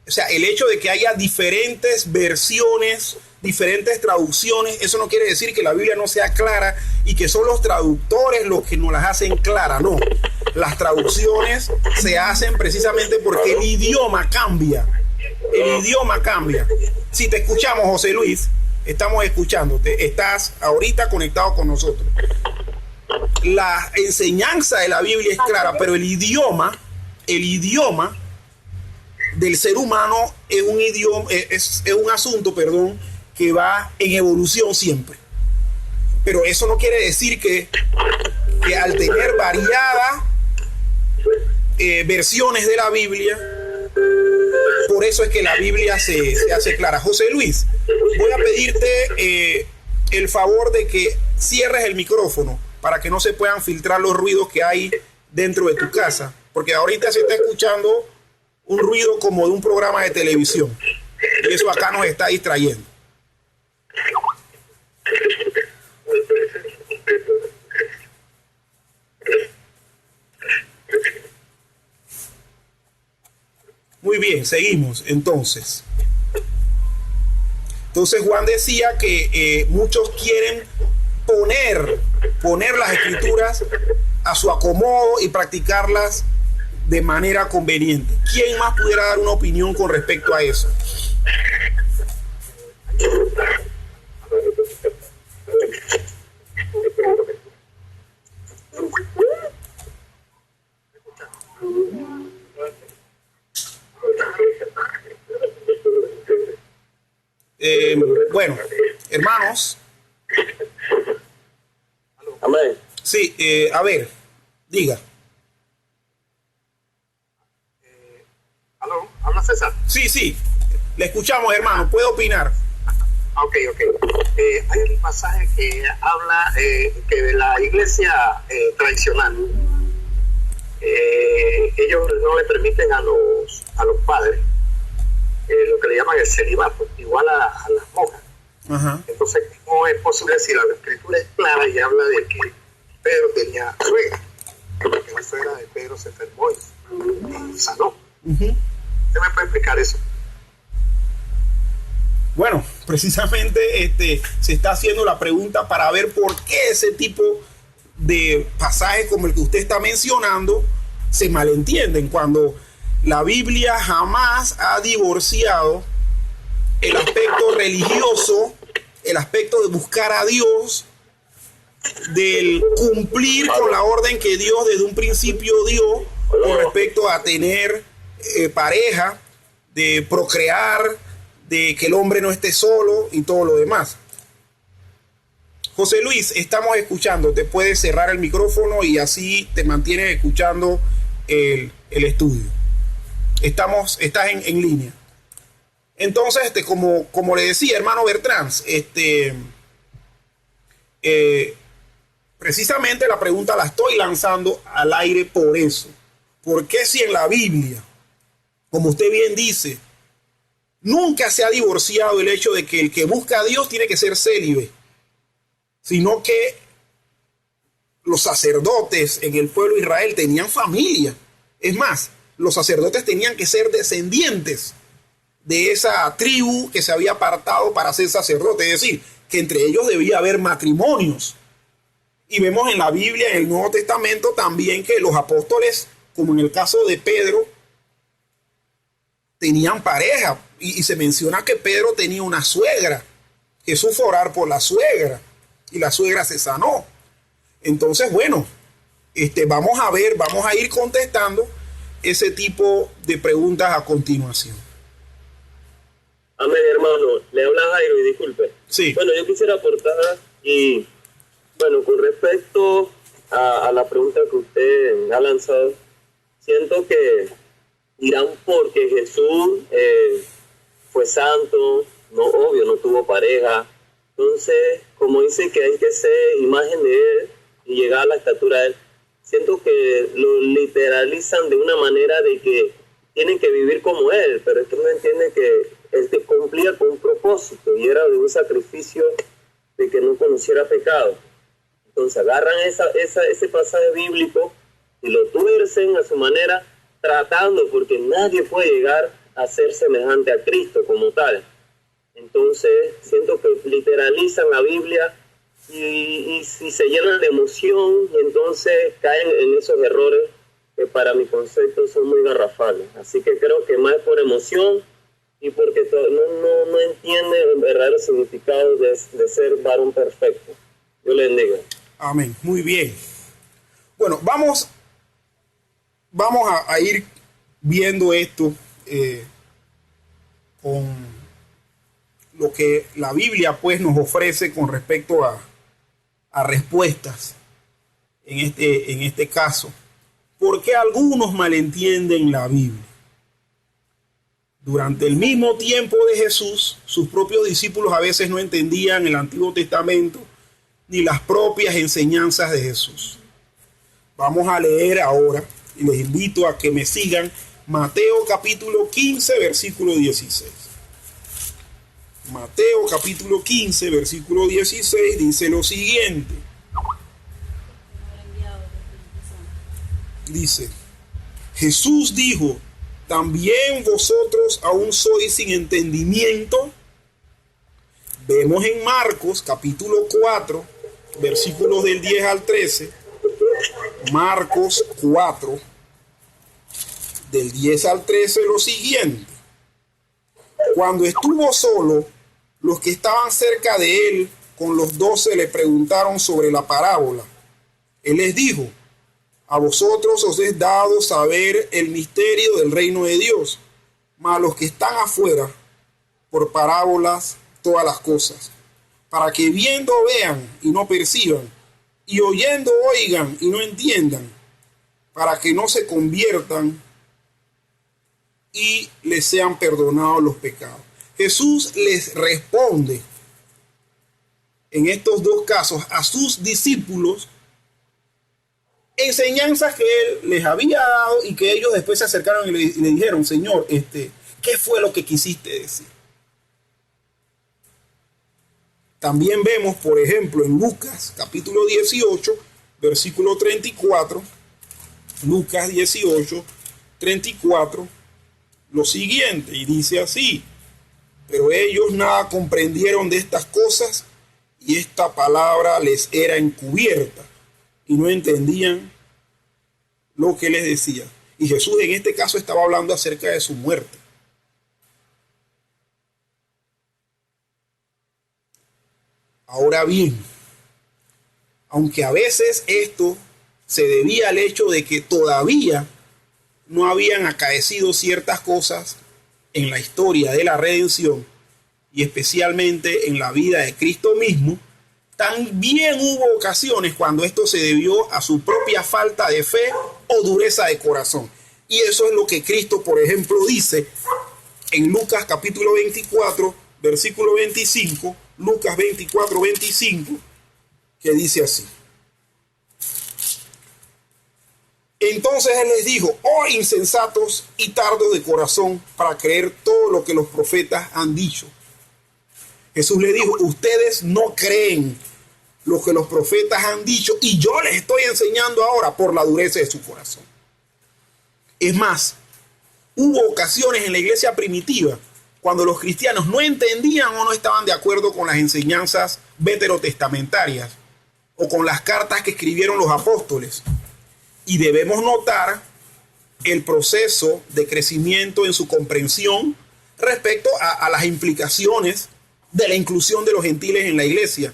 o sea, el hecho de que haya diferentes versiones, diferentes traducciones, eso no quiere decir que la Biblia no sea clara y que son los traductores los que nos las hacen clara. No, las traducciones se hacen precisamente porque el idioma cambia. El idioma cambia. Si te escuchamos, José Luis, estamos escuchándote, estás ahorita conectado con nosotros. La enseñanza de la Biblia es clara, pero el idioma del ser humano es un idioma, es un asunto, que va en evolución siempre. Pero eso no quiere decir que al tener variadas versiones de la Biblia, por eso es que la Biblia se hace clara. José Luis, voy a pedirte el favor de que cierres el micrófono para que no se puedan filtrar los ruidos que hay dentro de tu casa, porque ahorita se está escuchando un ruido como de un programa de televisión y eso acá nos está distrayendo. Muy bien, seguimos entonces. Entonces Juan decía que muchos quieren poner las escrituras a su acomodo y practicarlas de manera conveniente. ¿Quién más pudiera dar una opinión con respecto a eso? Bueno, hermanos. Amén. Sí, a ver, diga. ¿Aló? ¿Habla César? Sí, le escuchamos, hermano, puede opinar. Ok. Hay un pasaje que habla que de la iglesia tradicional, ellos no le permiten a los padres lo que le llaman el celibato, igual a las monjas. Ajá. Entonces, ¿cómo es posible si la escritura es clara y habla de que Pedro tenía suegra? Que la suegra de Pedro se enfermó y sanó. ¿Usted me puede explicar eso? Bueno, precisamente se está haciendo la pregunta para ver por qué ese tipo de pasajes como el que usted está mencionando se malentienden, cuando la Biblia jamás ha divorciado el aspecto religioso, el aspecto de buscar a Dios, del cumplir con la orden que Dios desde un principio dio con respecto a tener pareja, de procrear, de que el hombre no esté solo y todo lo demás. José Luis, estamos escuchando, te puedes cerrar el micrófono y así te mantienes escuchando el estudio. Estás en línea. Entonces, como le decía, hermano Bertrand, precisamente la pregunta la estoy lanzando al aire por eso. ¿Por qué si en la Biblia, como usted bien dice, nunca se ha divorciado el hecho de que el que busca a Dios tiene que ser célibe, sino que los sacerdotes en el pueblo de Israel tenían familia? Es más, los sacerdotes tenían que ser descendientes de esa tribu que se había apartado para ser sacerdote, es decir, que entre ellos debía haber matrimonios. Y vemos en la Biblia, en el Nuevo Testamento, también que los apóstoles, como en el caso de Pedro, tenían pareja. Y se menciona que Pedro tenía una suegra. Jesús fue a orar por la suegra y la suegra se sanó. Entonces, bueno, vamos a ir contestando ese tipo de preguntas a continuación. Amén, hermano. Le habla Jairo y disculpe. Sí. Bueno, yo quisiera aportar y, bueno, con respecto a la pregunta que usted ha lanzado, siento que dirán porque Jesús fue santo, no tuvo pareja. Entonces, como dice que hay que ser imagen de Él y llegar a la estatura de Él, siento que lo literalizan de una manera de que tienen que vivir como Él, pero es que no entiende que Él cumplía con un propósito y era de un sacrificio de que no conociera pecado. Entonces agarran ese pasaje bíblico y lo tuercen a su manera, tratando, porque nadie puede llegar a ser semejante a Cristo como tal. Entonces siento que literalizan la Biblia y se llenan de emoción y entonces caen en esos errores que para mi concepto son muy garrafales. Así que creo que más por emoción y porque no entiende el verdadero significado de ser varón perfecto. Dios le bendiga. Amén. Muy bien. Bueno, vamos a ir viendo esto con lo que la Biblia pues nos ofrece con respecto a respuestas en este caso. Porque algunos malentienden la Biblia. Durante el mismo tiempo de Jesús, sus propios discípulos a veces no entendían el Antiguo Testamento ni las propias enseñanzas de Jesús. Vamos a leer ahora, y les invito a que me sigan, Mateo capítulo 15, versículo 16. Mateo capítulo 15, versículo 16 dice lo siguiente. Dice, Jesús dijo, ¿también vosotros aún sois sin entendimiento? Vemos en Marcos capítulo 4, versículos del 10 al 13. Marcos 4, del 10 al 13, lo siguiente. Cuando estuvo solo, los que estaban cerca de él, con los 12, le preguntaron sobre la parábola. Él les dijo, a vosotros os es dado saber el misterio del reino de Dios, mas los que están afuera, por parábolas todas las cosas, para que viendo vean y no perciban, y oyendo oigan y no entiendan, para que no se conviertan y les sean perdonados los pecados. Jesús les responde en estos dos casos a sus discípulos enseñanzas que él les había dado y que ellos después se acercaron y le dijeron: Señor, ¿qué fue lo que quisiste decir? También vemos, por ejemplo, en Lucas capítulo 18, versículo 34, Lucas 18, 34, lo siguiente, y dice así: pero ellos nada comprendieron de estas cosas, y esta palabra les era encubierta, y no entendían lo que les decía. Y Jesús en este caso estaba hablando acerca de su muerte. Ahora bien, aunque a veces esto se debía al hecho de que todavía no habían acaecido ciertas cosas en la historia de la redención, y especialmente en la vida de Cristo mismo, también hubo ocasiones cuando esto se debió a su propia falta de fe o dureza de corazón. Y eso es lo que Cristo, por ejemplo, dice en Lucas capítulo 24, versículo 25, Lucas 24, 25, que dice así: entonces él les dijo: oh insensatos y tardos de corazón para creer todo lo que los profetas han dicho. Jesús le dijo: ustedes no creen lo que los profetas han dicho, y yo les estoy enseñando ahora por la dureza de su corazón. Es más, hubo ocasiones en la iglesia primitiva cuando los cristianos no entendían o no estaban de acuerdo con las enseñanzas veterotestamentarias o con las cartas que escribieron los apóstoles. Y debemos notar el proceso de crecimiento en su comprensión respecto a las implicaciones de la inclusión de los gentiles en la iglesia.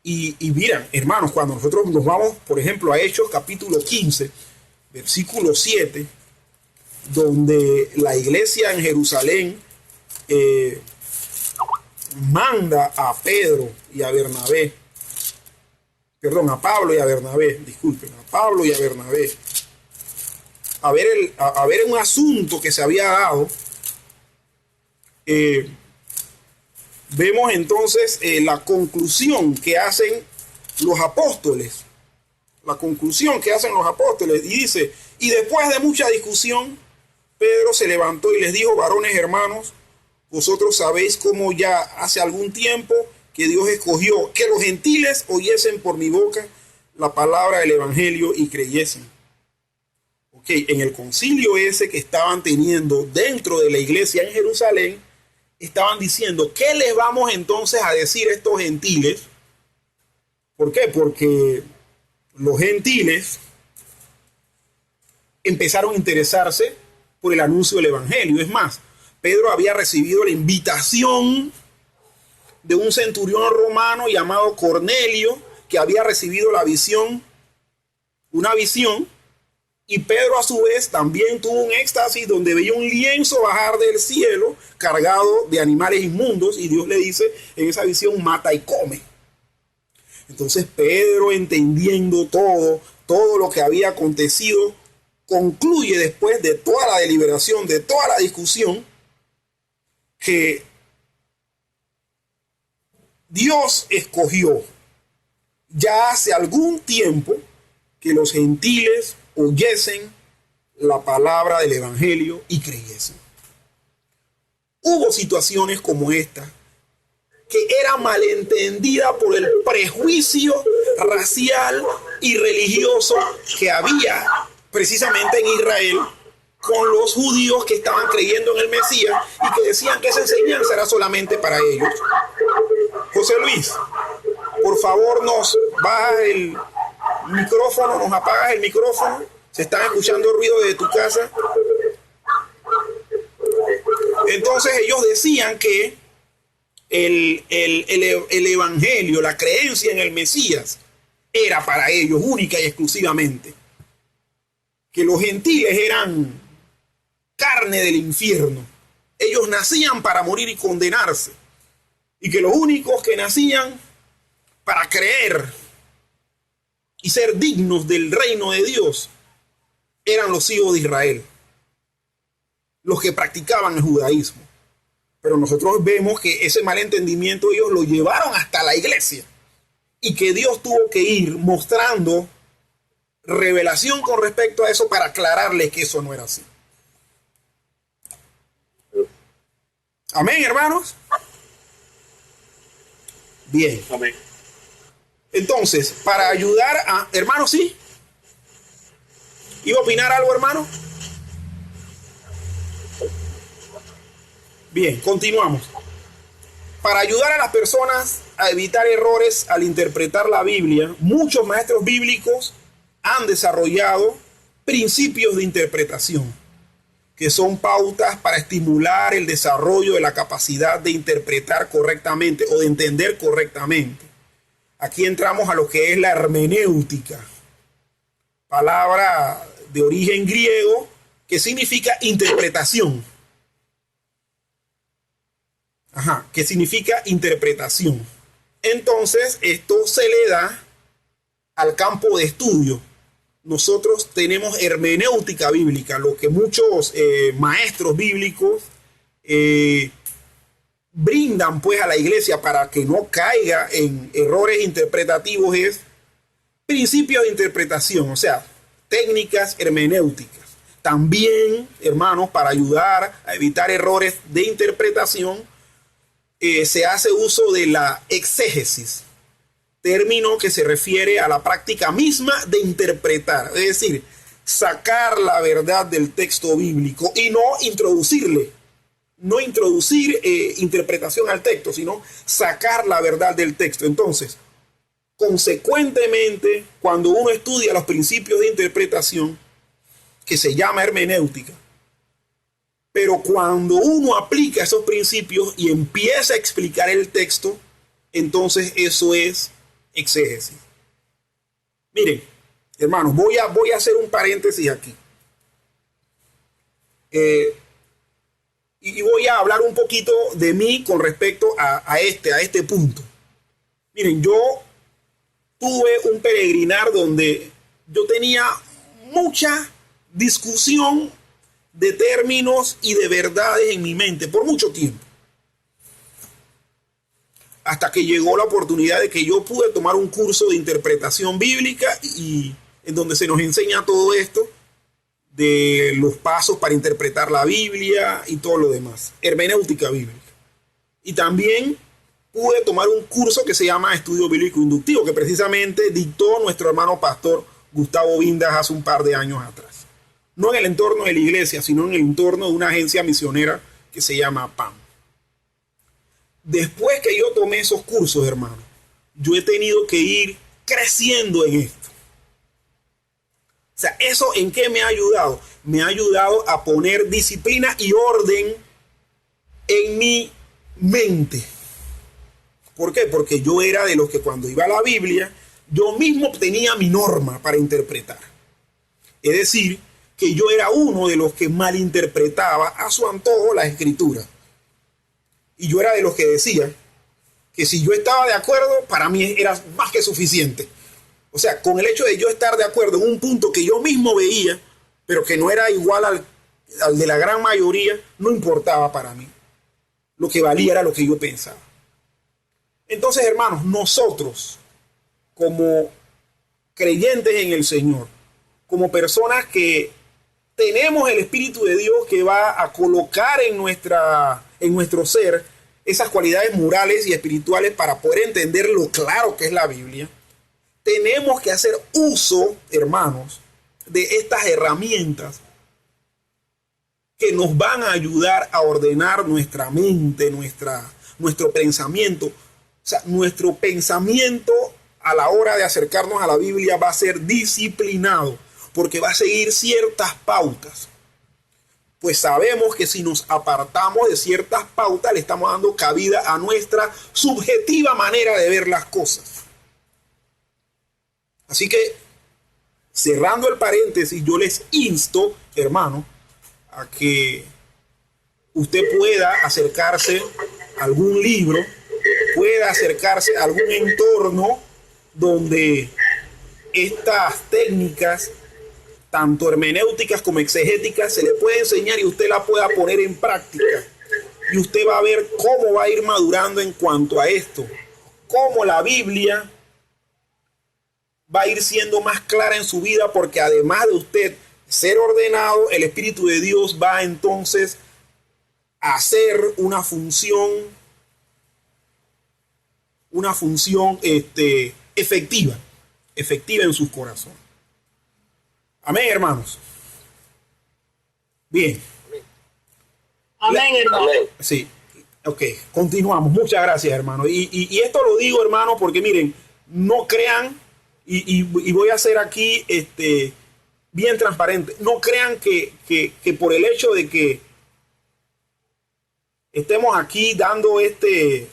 Y miren, hermanos, cuando nosotros nos vamos, por ejemplo, a Hechos capítulo 15, versículo 7, donde la iglesia en Jerusalén manda a Pedro y a Bernabé, perdón, a Pablo y a Bernabé, disculpen, a Pablo y a Bernabé, a ver un asunto que se había dado. Vemos entonces la conclusión que hacen los apóstoles. La conclusión que hacen los apóstoles. Y dice: y después de mucha discusión, Pedro se levantó y les dijo: varones hermanos, vosotros sabéis cómo ya hace algún tiempo que Dios escogió que los gentiles oyesen por mi boca la palabra del evangelio y creyesen. Ok, en el concilio ese que estaban teniendo dentro de la iglesia en Jerusalén, estaban diciendo: ¿qué les vamos entonces a decir a estos gentiles? ¿Por qué? Porque los gentiles empezaron a interesarse por el anuncio del evangelio. Es más, Pedro había recibido la invitación de un centurión romano llamado Cornelio, que había recibido una visión, y Pedro a su vez también tuvo un éxtasis donde veía un lienzo bajar del cielo cargado de animales inmundos, y Dios le dice en esa visión: mata y come. Entonces Pedro, entendiendo todo lo que había acontecido, concluye después de toda la deliberación, de toda la discusión, que Dios escogió ya hace algún tiempo que los gentiles oyesen la palabra del evangelio y creyesen. Hubo situaciones como esta que era malentendida por el prejuicio racial y religioso que había precisamente en Israel con los judíos que estaban creyendo en el Mesías y que decían que esa enseñanza era solamente para ellos. José Luis, por favor, nos bajas el micrófono, nos apagas el micrófono. Se están escuchando ruido de tu casa. Entonces ellos decían que el evangelio, la creencia en el Mesías, era para ellos única y exclusivamente. Que los gentiles eran carne del infierno. Ellos nacían para morir y condenarse. y que los únicos que nacían para creer y ser dignos del reino de Dios eran los hijos de Israel, los que practicaban el judaísmo. Pero nosotros vemos que ese malentendimiento ellos lo llevaron hasta la iglesia y que Dios tuvo que ir mostrando revelación con respecto a eso para aclararles que eso no era así. Amén, hermanos. Bien. Amén. Entonces, para ayudar a... Hermano, ¿sí? ¿Iba a opinar algo, hermano? Bien, continuamos. Para ayudar a las personas a evitar errores al interpretar la Biblia, muchos maestros bíblicos han desarrollado principios de interpretación, que son pautas para estimular el desarrollo de la capacidad de interpretar correctamente o de entender correctamente. Aquí entramos a lo que es la hermenéutica, palabra de origen griego que significa interpretación. ¿Qué significa interpretación? Entonces, esto se le da al campo de estudio. Nosotros tenemos hermenéutica bíblica, lo que muchos maestros bíblicos brindan pues a la iglesia para que no caiga en errores interpretativos, es principios de interpretación, o sea, técnicas hermenéuticas. También, hermanos, para ayudar a evitar errores de interpretación, se hace uso de la exégesis, término que se refiere a la práctica misma de interpretar, es decir, sacar la verdad del texto bíblico y no introducir interpretación al texto, sino sacar la verdad del texto. Entonces, consecuentemente, cuando uno estudia los principios de interpretación, que se llama hermenéutica, pero cuando uno aplica esos principios y empieza a explicar el texto, entonces eso es exégesis. Miren, hermanos, voy a hacer un paréntesis aquí. Y voy a hablar un poquito de mí con respecto a este punto. Miren, yo tuve un peregrinar donde yo tenía mucha discusión de términos y de verdades en mi mente por mucho tiempo. Hasta que llegó la oportunidad de que yo pude tomar un curso de interpretación bíblica y en donde se nos enseña todo esto de los pasos para interpretar la Biblia y todo lo demás, hermenéutica bíblica. Y también pude tomar un curso que se llama Estudio Bíblico Inductivo, que precisamente dictó nuestro hermano pastor Gustavo Vindas hace un par de años atrás. No en el entorno de la iglesia, sino en el entorno de una agencia misionera que se llama PAM. Después que yo tomé esos cursos, hermano, yo he tenido que ir creciendo en esto. O sea, ¿eso en qué me ha ayudado? Me ha ayudado a poner disciplina y orden en mi mente. ¿Por qué? Porque yo era de los que cuando iba a la Biblia, yo mismo tenía mi norma para interpretar. Es decir, que yo era uno de los que malinterpretaba a su antojo la escritura. Y yo era de los que decía que si yo estaba de acuerdo, para mí era más que suficiente. O sea, con el hecho de yo estar de acuerdo en un punto que yo mismo veía, pero que no era igual al de la gran mayoría, no importaba para mí. Lo que valía era lo que yo pensaba. Entonces, hermanos, nosotros, como creyentes en el Señor, como personas que tenemos el Espíritu de Dios que va a colocar en nuestro ser esas cualidades morales y espirituales para poder entender lo claro que es la Biblia, tenemos que hacer uso, hermanos, de estas herramientas que nos van a ayudar a ordenar nuestra mente, nuestro pensamiento. O sea, nuestro pensamiento a la hora de acercarnos a la Biblia va a ser disciplinado, porque va a seguir ciertas pautas. Pues sabemos que si nos apartamos de ciertas pautas, le estamos dando cabida a nuestra subjetiva manera de ver las cosas. Así que, cerrando el paréntesis, yo les insto, hermano, a que usted pueda acercarse a algún libro pueda acercarse a algún entorno donde estas técnicas, tanto hermenéuticas como exegéticas, se le puede enseñar y usted la pueda poner en práctica. Y usted va a ver cómo va a ir madurando en cuanto a esto. Cómo la Biblia va a ir siendo más clara en su vida, porque además de usted ser ordenado, el Espíritu de Dios va entonces a hacer una función efectiva en sus corazones. Amén, hermanos. Bien. Amén, hermano. Sí, ok, continuamos. Muchas gracias, hermano. Y esto lo digo, hermano, porque miren, no crean, y voy a ser aquí bien transparente, no crean que por el hecho de que estemos aquí dando este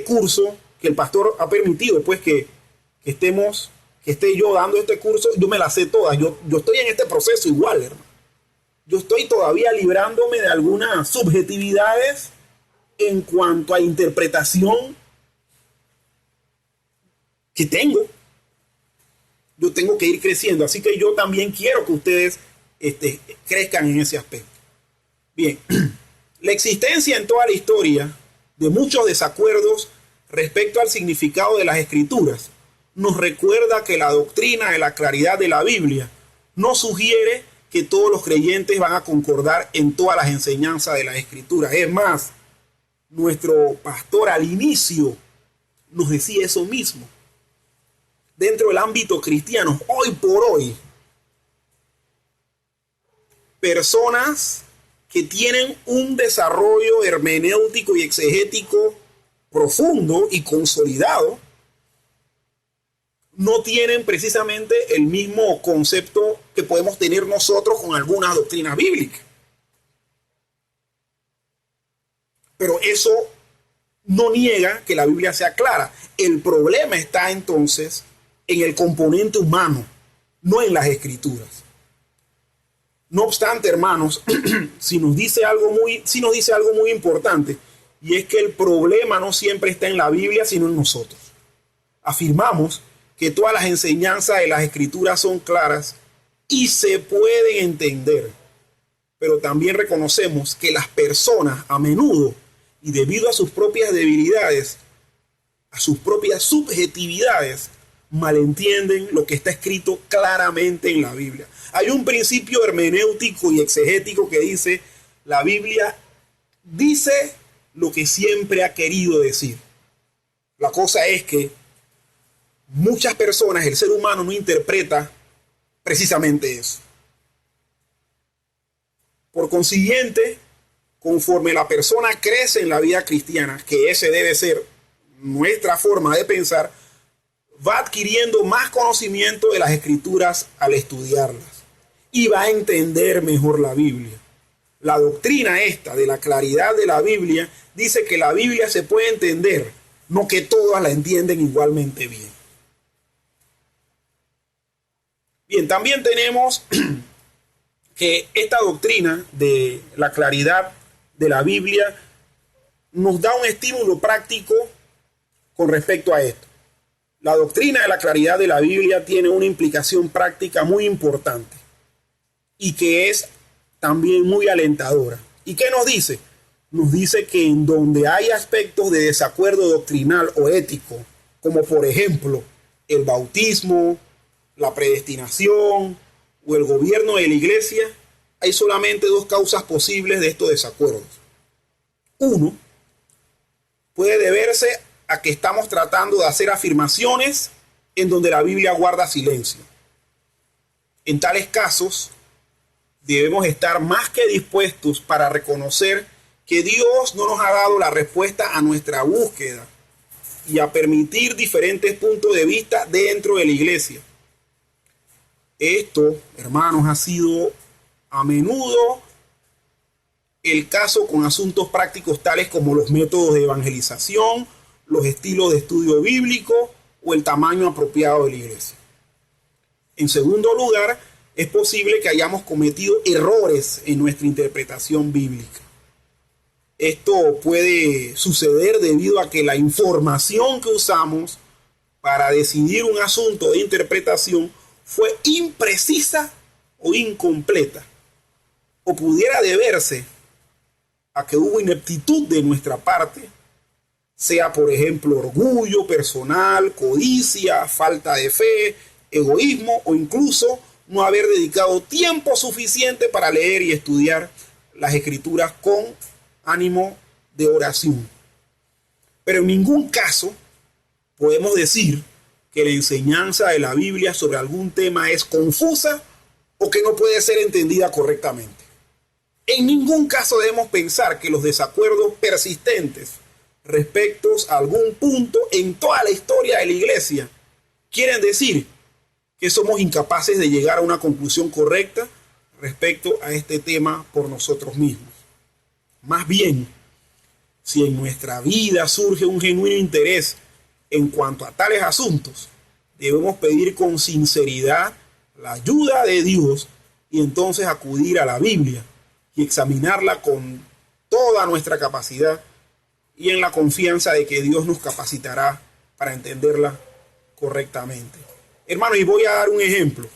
curso, que el pastor ha permitido, pues que esté yo dando este curso, yo me la sé toda. Yo estoy en este proceso igual, hermano. Yo estoy todavía librándome de algunas subjetividades en cuanto a interpretación que tengo. Yo tengo que ir creciendo, así que yo también quiero que ustedes crezcan en ese aspecto. Bien, la existencia en toda la historia de muchos desacuerdos respecto al significado de las Escrituras nos recuerda que la doctrina de la claridad de la Biblia no sugiere que todos los creyentes van a concordar en todas las enseñanzas de las Escrituras. Es más, nuestro pastor al inicio nos decía eso mismo. Dentro del ámbito cristiano, hoy por hoy, personas que tienen un desarrollo hermenéutico y exegético profundo y consolidado, no tienen precisamente el mismo concepto que podemos tener nosotros con algunas doctrinas bíblicas. Pero eso no niega que la Biblia sea clara. El problema está entonces en el componente humano, no en las Escrituras. No obstante, hermanos, si nos dice algo muy importante, y es que el problema no siempre está en la Biblia, sino en nosotros. Afirmamos que todas las enseñanzas de las Escrituras son claras y se pueden entender, pero también reconocemos que las personas a menudo, y debido a sus propias debilidades, a sus propias subjetividades, malentienden lo que está escrito claramente en la Biblia. Hay un principio hermenéutico y exegético que dice: la Biblia dice lo que siempre ha querido decir. La cosa es que muchas personas, el ser humano, no interpreta precisamente eso. Por consiguiente, conforme la persona crece en la vida cristiana, que ese debe ser nuestra forma de pensar, va adquiriendo más conocimiento de las Escrituras al estudiarlas y va a entender mejor la Biblia. La doctrina esta de la claridad de la Biblia dice que la Biblia se puede entender, no que todas la entienden igualmente bien. Bien, también tenemos que esta doctrina de la claridad de la Biblia nos da un estímulo práctico con respecto a esto. La doctrina de la claridad de la Biblia tiene una implicación práctica muy importante y que es también muy alentadora. ¿Y qué nos dice? Nos dice que en donde hay aspectos de desacuerdo doctrinal o ético, como por ejemplo el bautismo, la predestinación o el gobierno de la iglesia, hay solamente dos causas posibles de estos desacuerdos. Uno, puede deberse a que estamos tratando de hacer afirmaciones en donde la Biblia guarda silencio. En tales casos, debemos estar más que dispuestos para reconocer que Dios no nos ha dado la respuesta a nuestra búsqueda y a permitir diferentes puntos de vista dentro de la iglesia. Esto, hermanos, ha sido a menudo el caso con asuntos prácticos tales como los métodos de evangelización, los estilos de estudio bíblico o el tamaño apropiado de la iglesia. En segundo lugar, es posible que hayamos cometido errores en nuestra interpretación bíblica. Esto puede suceder debido a que la información que usamos para decidir un asunto de interpretación fue imprecisa o incompleta, o pudiera deberse a que hubo ineptitud de nuestra parte, sea por ejemplo orgullo personal, codicia, falta de fe, egoísmo o incluso no haber dedicado tiempo suficiente para leer y estudiar las escrituras con ánimo de oración. Pero en ningún caso podemos decir que la enseñanza de la Biblia sobre algún tema es confusa o que no puede ser entendida correctamente. En ningún caso debemos pensar que los desacuerdos persistentes respecto a algún punto en toda la historia de la iglesia quieren decir que somos incapaces de llegar a una conclusión correcta respecto a este tema por nosotros mismos. Más bien, si en nuestra vida surge un genuino interés en cuanto a tales asuntos, debemos pedir con sinceridad la ayuda de Dios y entonces acudir a la Biblia y examinarla con toda nuestra capacidad y en la confianza de que Dios nos capacitará para entenderla correctamente. Hermanos, y voy a dar un ejemplo.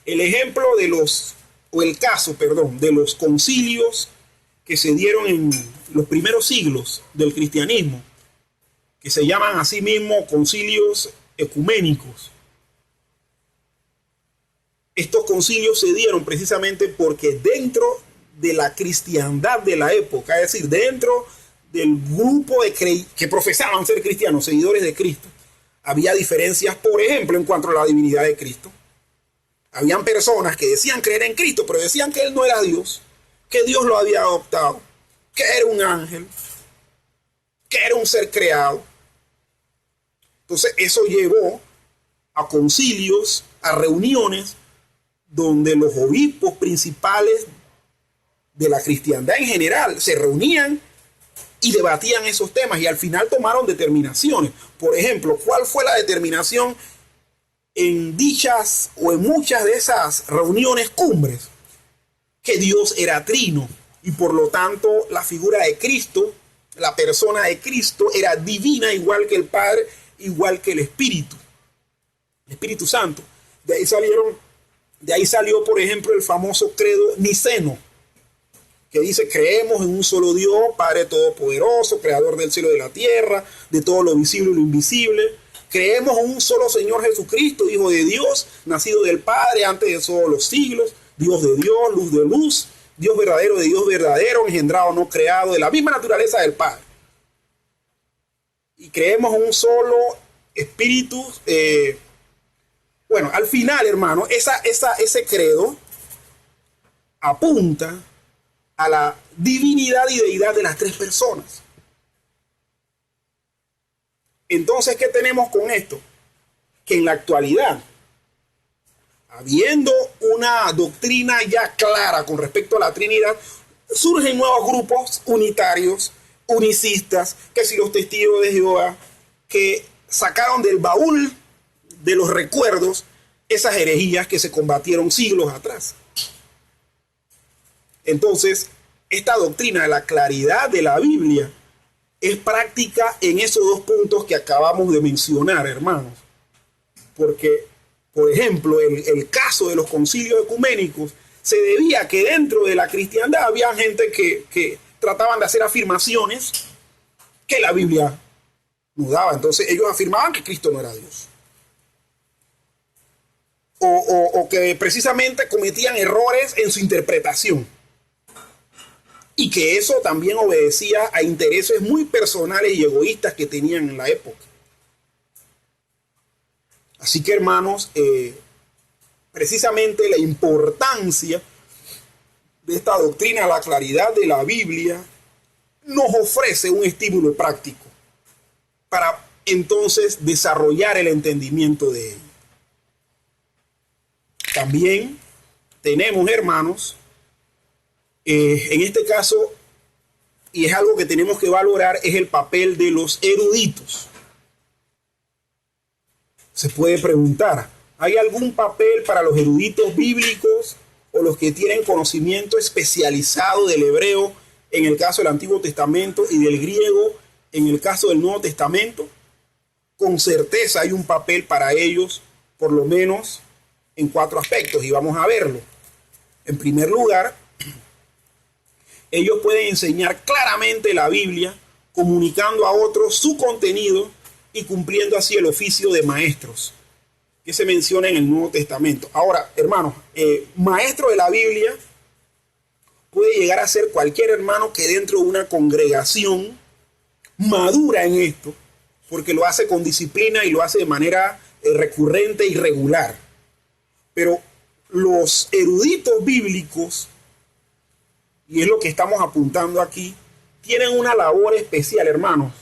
El caso de los concilios que se dieron en los primeros siglos del cristianismo, que se llaman a sí mismos concilios ecuménicos. Estos concilios se dieron precisamente porque dentro de la cristiandad de la época, es decir, dentro del grupo que profesaban ser cristianos, seguidores de Cristo, había diferencias, por ejemplo, en cuanto a la divinidad de Cristo. Habían personas que decían creer en Cristo, pero decían que Él no era Dios, que Dios lo había adoptado, que era un ángel, que era un ser creado. Entonces eso llevó a concilios, a reuniones, donde los obispos principales de la cristiandad en general se reunían y debatían esos temas y al final tomaron determinaciones. Por ejemplo, ¿cuál fue la determinación en dichas o en muchas de esas reuniones cumbres? Que Dios era trino y por lo tanto la figura de Cristo, la persona de Cristo era divina, igual que el Padre, igual que el Espíritu Santo. De ahí salió, por ejemplo, el famoso credo niceno, que dice: creemos en un solo Dios, Padre Todopoderoso, Creador del cielo y de la tierra, de todo lo visible y lo invisible. Creemos en un solo Señor Jesucristo, Hijo de Dios, nacido del Padre antes de todos los siglos, Dios de Dios, luz de luz, Dios verdadero de Dios verdadero, engendrado, no creado, de la misma naturaleza del Padre. Y creemos en un solo Espíritu. Bueno, al final, hermano, ese credo apunta a la divinidad y deidad de las tres personas. Entonces, ¿qué tenemos con esto? Que en la actualidad, habiendo una doctrina ya clara con respecto a la Trinidad, surgen nuevos grupos unitarios, unicistas, que si los testigos de Jehová, que sacaron del baúl de los recuerdos esas herejías que se combatieron siglos atrás. Entonces, esta doctrina de la claridad de la Biblia es práctica en esos dos puntos que acabamos de mencionar, hermanos. Porque, por ejemplo, el caso de los concilios ecuménicos se debía a que dentro de la cristiandad había gente que trataban de hacer afirmaciones que la Biblia no daba. Entonces ellos afirmaban que Cristo no era Dios. O que precisamente cometían errores en su interpretación. Y que eso también obedecía a intereses muy personales y egoístas que tenían en la época. Así que, hermanos, precisamente la importancia de esta doctrina, la claridad de la Biblia, nos ofrece un estímulo práctico para entonces desarrollar el entendimiento de ella. También tenemos, hermanos, en este caso, y es algo que tenemos que valorar, es el papel de los eruditos. Se puede preguntar, ¿hay algún papel para los eruditos bíblicos o los que tienen conocimiento especializado del hebreo en el caso del Antiguo Testamento y del griego en el caso del Nuevo Testamento, con certeza hay un papel para ellos, por lo menos en 4 aspectos, y vamos a verlo. En primer lugar, ellos pueden enseñar claramente la Biblia, comunicando a otros su contenido y cumpliendo así el oficio de maestros que se menciona en el Nuevo Testamento. Ahora, hermanos, maestro de la Biblia puede llegar a ser cualquier hermano que dentro de una congregación madura en esto, porque lo hace con disciplina y lo hace de manera recurrente y regular. Pero los eruditos bíblicos, y es lo que estamos apuntando aquí, tienen una labor especial, hermanos.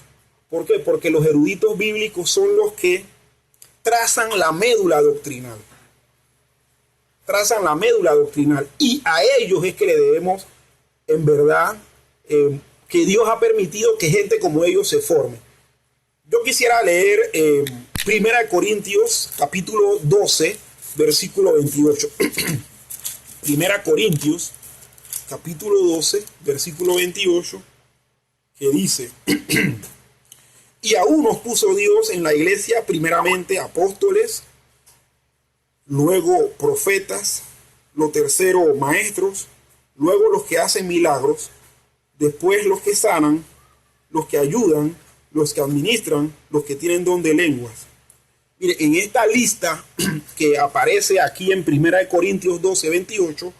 ¿Por qué? Porque los eruditos bíblicos son los que trazan la médula doctrinal. Trazan la médula doctrinal. Y a ellos es que le debemos, en verdad, que Dios ha permitido que gente como ellos se forme. Yo quisiera leer 1 Corintios, capítulo 12, versículo 28. 1 Corintios, capítulo 12, versículo 28, que dice: y aún nos puso Dios en la iglesia primeramente apóstoles, luego profetas, lo tercero maestros, luego los que hacen milagros, después los que sanan, los que ayudan, los que administran, los que tienen don de lenguas. Mire, en esta lista que aparece aquí en 1 Corintios 12, 28,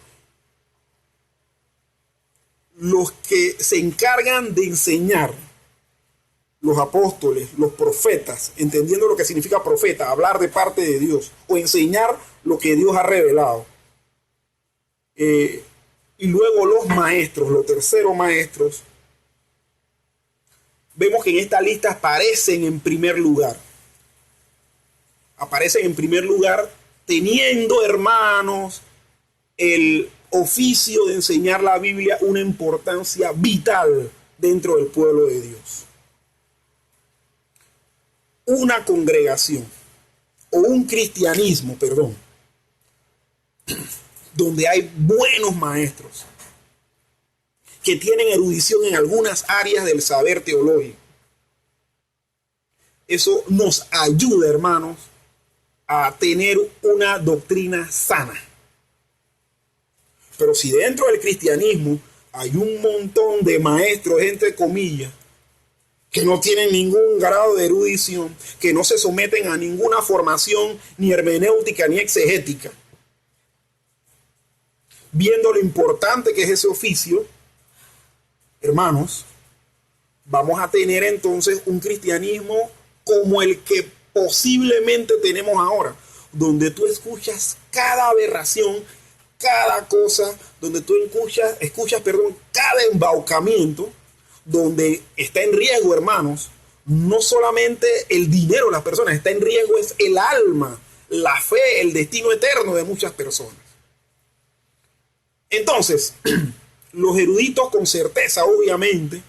los que se encargan de enseñar, los apóstoles, los profetas, entendiendo lo que significa profeta, hablar de parte de Dios o enseñar lo que Dios ha revelado. Y luego los maestros, los terceros maestros, vemos que en esta lista aparecen en primer lugar. Aparecen en primer lugar teniendo, hermanos, el oficio de enseñar la Biblia una importancia vital dentro del pueblo de Dios. Una congregación o un cristianismo, perdón, donde hay buenos maestros que tienen erudición en algunas áreas del saber teológico. Eso nos ayuda, hermanos, a tener una doctrina sana. Pero si dentro del cristianismo hay un montón de maestros, entre comillas, que no tienen ningún grado de erudición, que no se someten a ninguna formación ni hermenéutica ni exegética, viendo lo importante que es ese oficio, hermanos, vamos a tener entonces un cristianismo como el que posiblemente tenemos ahora, donde tú escuchas cada aberración, cada cosa, donde tú escuchas, cada embaucamiento, donde está en riesgo, hermanos, no solamente el dinero de las personas, está en riesgo es el alma, la fe, el destino eterno de muchas personas. Entonces, los eruditos con certeza, obviamente,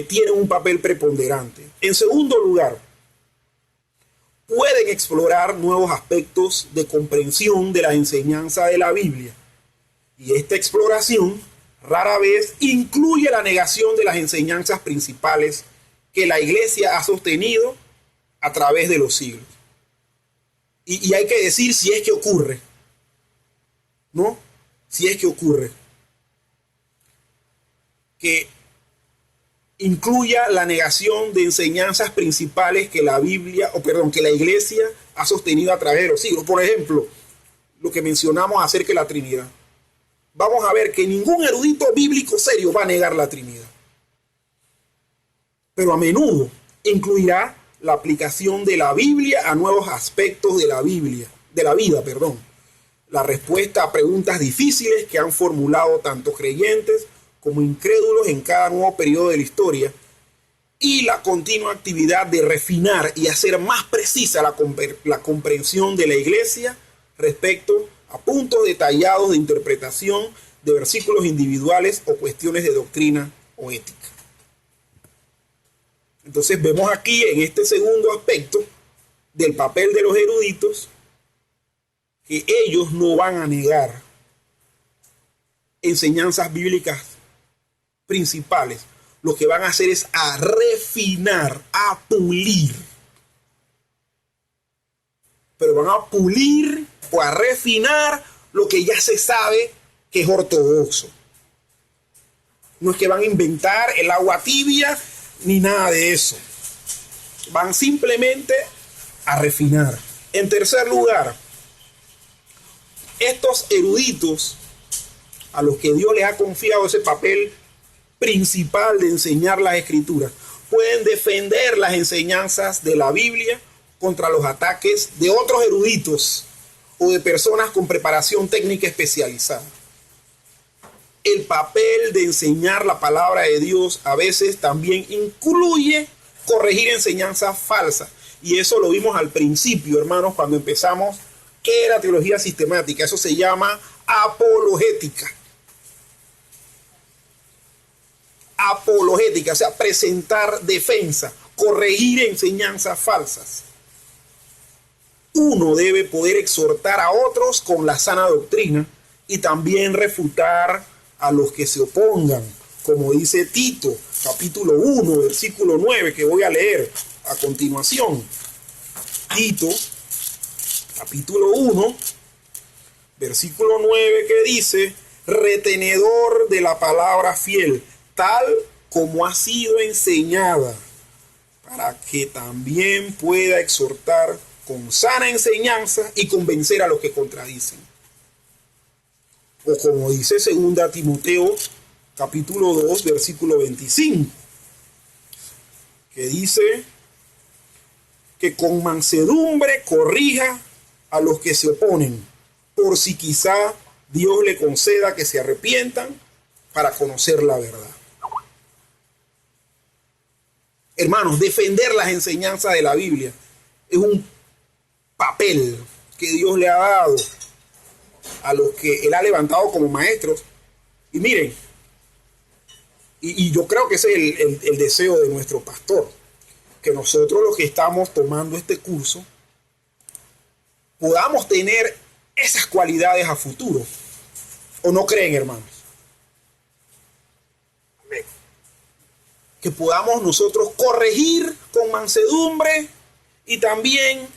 tienen un papel preponderante. En segundo lugar, pueden explorar nuevos aspectos de comprensión de la enseñanza de la Biblia. Y esta exploración rara vez incluye la negación de las enseñanzas principales que la Iglesia ha sostenido a través de los siglos. Y hay que decir si es que ocurre, ¿no? Si es que ocurre. Que incluya la negación de enseñanzas principales que la Iglesia ha sostenido a través de los siglos. Por ejemplo, lo que mencionamos acerca de la Trinidad. Vamos a ver que ningún erudito bíblico serio va a negar la Trinidad. Pero a menudo incluirá la aplicación de la Biblia a nuevos aspectos de la vida, la respuesta a preguntas difíciles que han formulado tanto creyentes como incrédulos en cada nuevo periodo de la historia, y la continua actividad de refinar y hacer más precisa la comprensión de la Iglesia respecto a puntos detallados de interpretación de versículos individuales o cuestiones de doctrina o ética. Entonces vemos aquí en este segundo aspecto del papel de los eruditos que ellos no van a negar enseñanzas bíblicas principales, lo que van a hacer es a refinar, a pulir. Pero van a pulir o a refinar lo que ya se sabe que es ortodoxo. No es que van a inventar el agua tibia ni nada de eso. Van simplemente a refinar. En tercer lugar, estos eruditos a los que Dios les ha confiado ese papel principal de enseñar las escrituras, pueden defender las enseñanzas de la Biblia contra los ataques de otros eruditos o de personas con preparación técnica especializada. El papel de enseñar la palabra de Dios a veces también incluye corregir enseñanzas falsas. Y eso lo vimos al principio, hermanos, cuando empezamos. ¿Qué era teología sistemática? Eso se llama apologética. Apologética, o sea, presentar defensa, corregir enseñanzas falsas. Uno debe poder exhortar a otros con la sana doctrina y también refutar a los que se opongan, como dice Tito, capítulo 1, versículo 9, que voy a leer a continuación. Tito, capítulo 1, versículo 9, que dice: retenedor de la palabra fiel, tal como ha sido enseñada, para que también pueda exhortar con sana enseñanza y convencer a los que contradicen. O como dice 2 Timoteo, capítulo 2, versículo 25, que dice que con mansedumbre corrija a los que se oponen, por si quizá Dios le conceda que se arrepientan para conocer la verdad. Hermanos, defender las enseñanzas de la Biblia es un papel que Dios le ha dado a los que Él ha levantado como maestros. Y miren, y yo creo que ese es el deseo de nuestro pastor, que nosotros los que estamos tomando este curso podamos tener esas cualidades a futuro. ¿O no creen, hermanos? Amén. Que podamos nosotros corregir con mansedumbre y también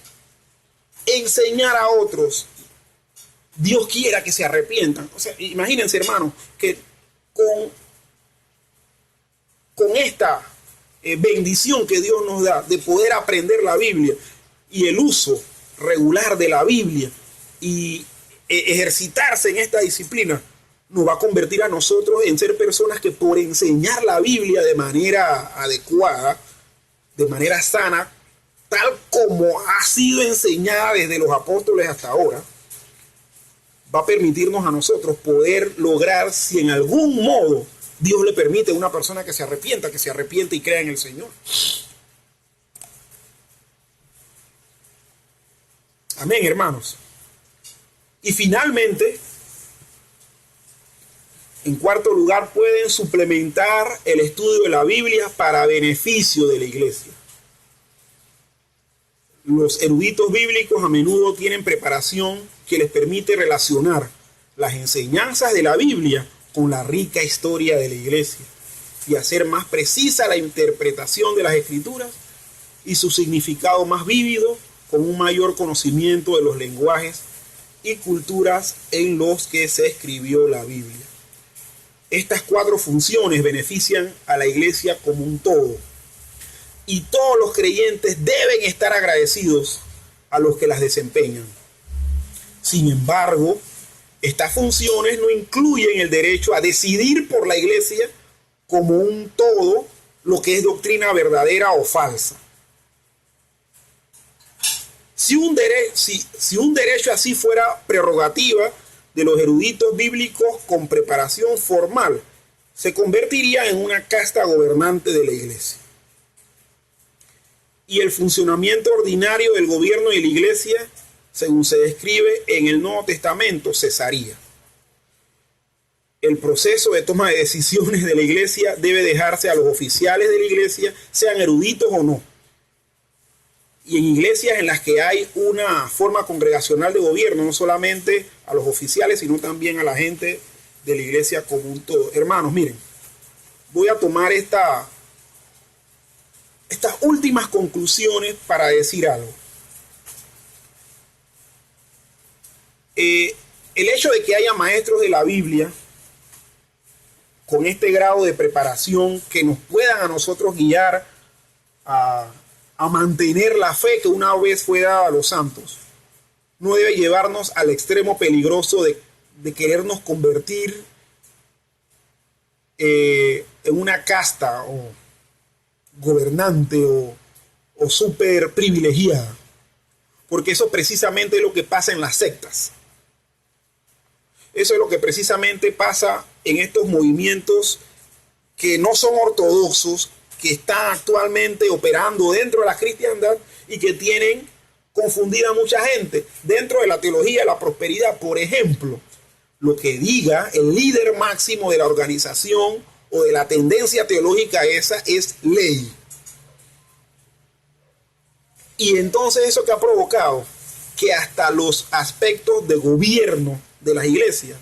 enseñar a otros. Dios quiera que se arrepientan. O sea, imagínense, hermanos, que con esta bendición que Dios nos da de poder aprender la Biblia y el uso regular de la Biblia y ejercitarse en esta disciplina, nos va a convertir a nosotros en ser personas que por enseñar la Biblia de manera adecuada, de manera sana, tal como ha sido enseñada desde los apóstoles hasta ahora, va a permitirnos a nosotros poder lograr, si en algún modo Dios le permite a una persona que se arrepiente y crea en el Señor. Amén, hermanos. Y finalmente, en cuarto lugar, pueden suplementar el estudio de la Biblia para beneficio de la iglesia. Los eruditos bíblicos a menudo tienen preparación que les permite relacionar las enseñanzas de la Biblia con la rica historia de la iglesia y hacer más precisa la interpretación de las escrituras y su significado más vívido, con un mayor conocimiento de los lenguajes y culturas en los que se escribió la Biblia. Estas cuatro funciones benefician a la iglesia como un todo, y todos los creyentes deben estar agradecidos a los que las desempeñan. Sin embargo, estas funciones no incluyen el derecho a decidir por la iglesia como un todo lo que es doctrina verdadera o falsa. Si un derecho así fuera prerrogativa de los eruditos bíblicos con preparación formal, se convertiría en una casta gobernante de la iglesia. Y el funcionamiento ordinario del gobierno de la iglesia, según se describe en el Nuevo Testamento, cesaría. El proceso de toma de decisiones de la iglesia debe dejarse a los oficiales de la iglesia, sean eruditos o no. Y en iglesias en las que hay una forma congregacional de gobierno, no solamente a los oficiales, sino también a la gente de la iglesia como un todo. Hermanos, miren, voy a tomar estas últimas conclusiones para decir algo. El hecho de que haya maestros de la Biblia con este grado de preparación que nos puedan a nosotros guiar a mantener la fe que una vez fue dada a los santos, no debe llevarnos al extremo peligroso de querernos convertir en una casta o gobernante o súper privilegiada, porque eso precisamente es lo que pasa en las sectas. Eso es lo que precisamente pasa en estos movimientos que no son ortodoxos, que están actualmente operando dentro de la cristiandad y que tienen confundida a mucha gente dentro de la teología de la prosperidad. Por ejemplo, lo que diga el líder máximo de la organización o de la tendencia teológica esa es ley. Y entonces eso que ha provocado que hasta los aspectos de gobierno de las iglesias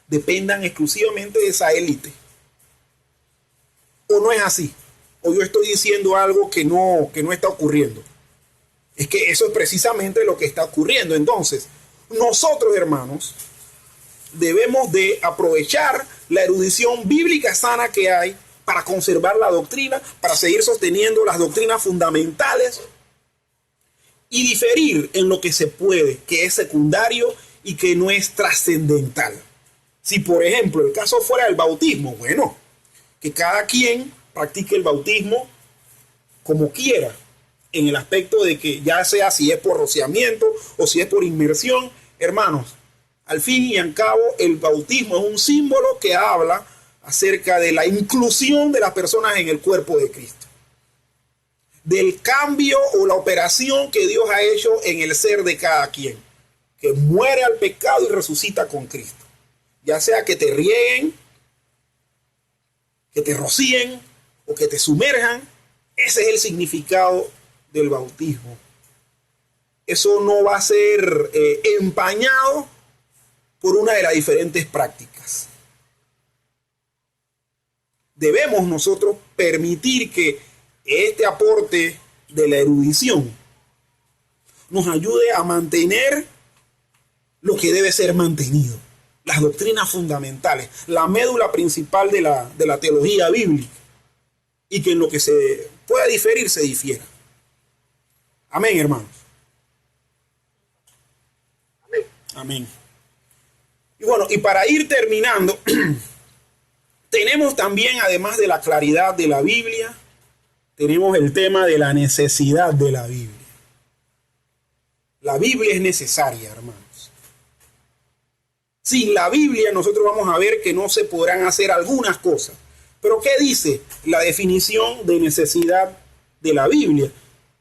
dependan exclusivamente de esa élite. ¿O no es así? ¿O yo estoy diciendo algo que no está ocurriendo? Es que eso es precisamente lo que está ocurriendo. Entonces, nosotros, hermanos, debemos de aprovechar la erudición bíblica sana que hay para conservar la doctrina, para seguir sosteniendo las doctrinas fundamentales y diferir en lo que se puede, que es secundario y que no es trascendental. Si, por ejemplo, el caso fuera el bautismo, bueno, que cada quien practique el bautismo como quiera, en el aspecto de que ya sea si es por rociamiento o si es por inmersión. Hermanos, al fin y al cabo, el bautismo es un símbolo que habla acerca de la inclusión de las personas en el cuerpo de Cristo, del cambio o la operación que Dios ha hecho en el ser de cada quien, que muere al pecado y resucita con Cristo. Ya sea que te rieguen, que te rocíen o que te sumerjan, ese es el significado del bautismo. Eso no va a ser empañado por una de las diferentes prácticas. Debemos nosotros permitir que este aporte de la erudición nos ayude a mantener lo que debe ser mantenido, las doctrinas fundamentales, la médula principal de la teología bíblica, y que en lo que se pueda diferir, se difiera. Amén, hermanos. Amén. Amén. Y bueno, y para ir terminando, tenemos también, además de la claridad de la Biblia, tenemos el tema de la necesidad de la Biblia. La Biblia es necesaria, hermanos. Sin la Biblia nosotros vamos a ver que no se podrán hacer algunas cosas. Pero ¿qué dice la definición de necesidad de la Biblia?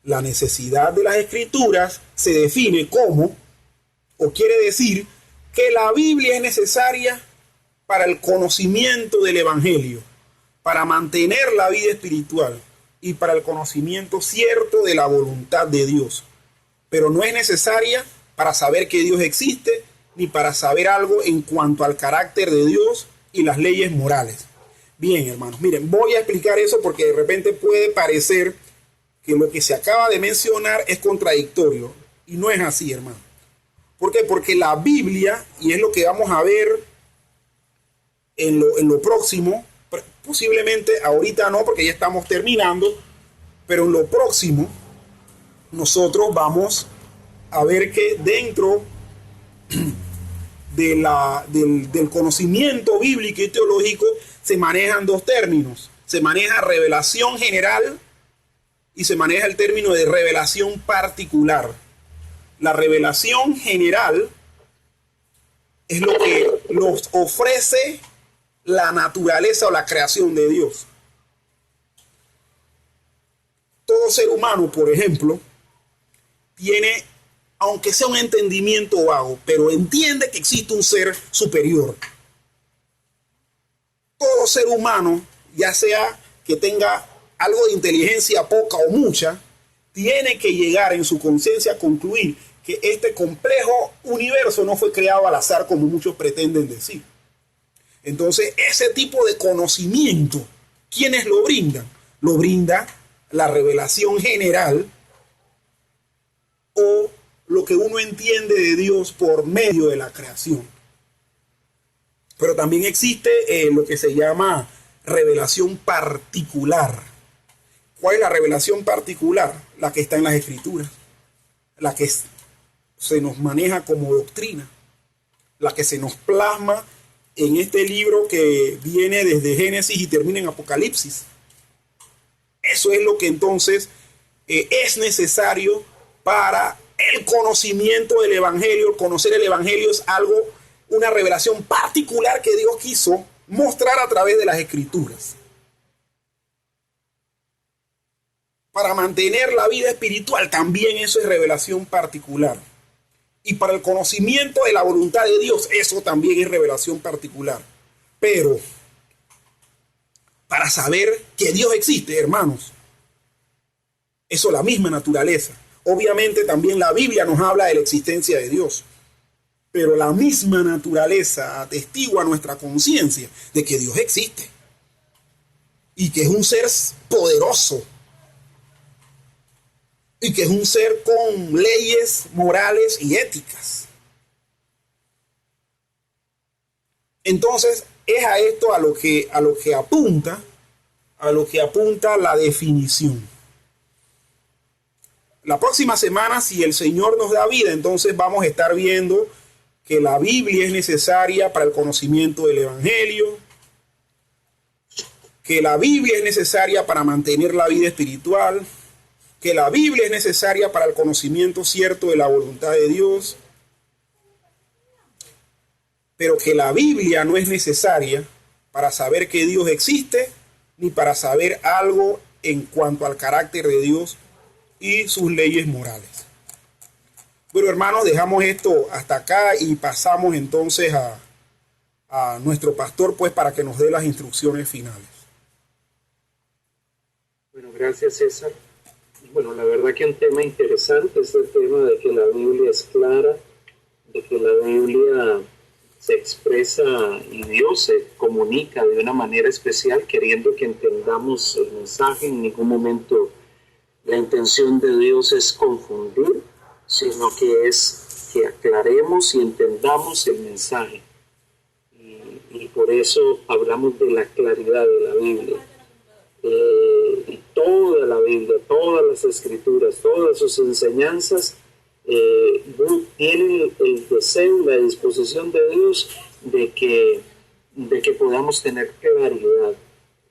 La necesidad de las Escrituras se define como, o quiere decir, que la Biblia es necesaria para el conocimiento del Evangelio, para mantener la vida espiritual y para el conocimiento cierto de la voluntad de Dios. Pero no es necesaria para saber que Dios existe, ni para saber algo en cuanto al carácter de Dios y las leyes morales. Bien, hermanos, miren, voy a explicar eso porque de repente puede parecer que lo que se acaba de mencionar es contradictorio. Y no es así, hermano. ¿Por qué? Porque la Biblia, y es lo que vamos a ver en lo próximo, posiblemente ahorita no, porque ya estamos terminando, pero en lo próximo nosotros vamos a ver que dentro del conocimiento bíblico y teológico se manejan dos términos. Se maneja revelación general y se maneja el término de revelación particular. La revelación general es lo que nos ofrece la naturaleza o la creación de Dios. Todo ser humano, por ejemplo, tiene, aunque sea un entendimiento vago, pero entiende que existe un ser superior. Todo ser humano, ya sea que tenga algo de inteligencia poca o mucha, tiene que llegar en su conciencia a concluir que este complejo universo no fue creado al azar como muchos pretenden decir. Entonces, ese tipo de conocimiento ¿Quiénes lo brindan? Lo brinda la revelación general o lo que uno entiende de Dios por medio de la creación. Pero también existe lo que se llama revelación particular. ¿Cuál es la revelación particular? La que está en las Escrituras, la que se nos maneja como doctrina, la que se nos plasma en este libro que viene desde Génesis y termina en Apocalipsis. Eso es lo que entonces es necesario para el conocimiento del Evangelio. Conocer el Evangelio es algo, una revelación particular que Dios quiso mostrar a través de las Escrituras. Para mantener la vida espiritual también eso es revelación particular. Y para el conocimiento de la voluntad de Dios, eso también es revelación particular. Pero para saber que Dios existe, hermanos, eso es la misma naturaleza. Obviamente también la Biblia nos habla de la existencia de Dios. Pero la misma naturaleza atestigua nuestra conciencia de que Dios existe. Y que es un ser poderoso. Y que es un ser con leyes morales y éticas. Entonces, es a esto a lo que apunta la definición. La próxima semana, si el Señor nos da vida, entonces vamos a estar viendo que la Biblia es necesaria para el conocimiento del Evangelio, que la Biblia es necesaria para mantener la vida espiritual, que la Biblia es necesaria para el conocimiento cierto de la voluntad de Dios, pero que la Biblia no es necesaria para saber que Dios existe, ni para saber algo en cuanto al carácter de Dios y sus leyes morales. Bueno, hermanos, dejamos esto hasta acá y pasamos entonces a nuestro pastor, pues, para que nos dé las instrucciones finales. Bueno, gracias, César. Bueno, la verdad que un tema interesante es el tema de que la Biblia es clara, de que la Biblia se expresa y Dios se comunica de una manera especial, queriendo que entendamos el mensaje. En ningún momento la intención de Dios es confundir, sino que es que aclaremos y entendamos el mensaje. Y por eso hablamos de la claridad de la Biblia. Y toda la Biblia, todas las escrituras, todas sus enseñanzas tienen el deseo, la disposición de Dios de que podamos tener claridad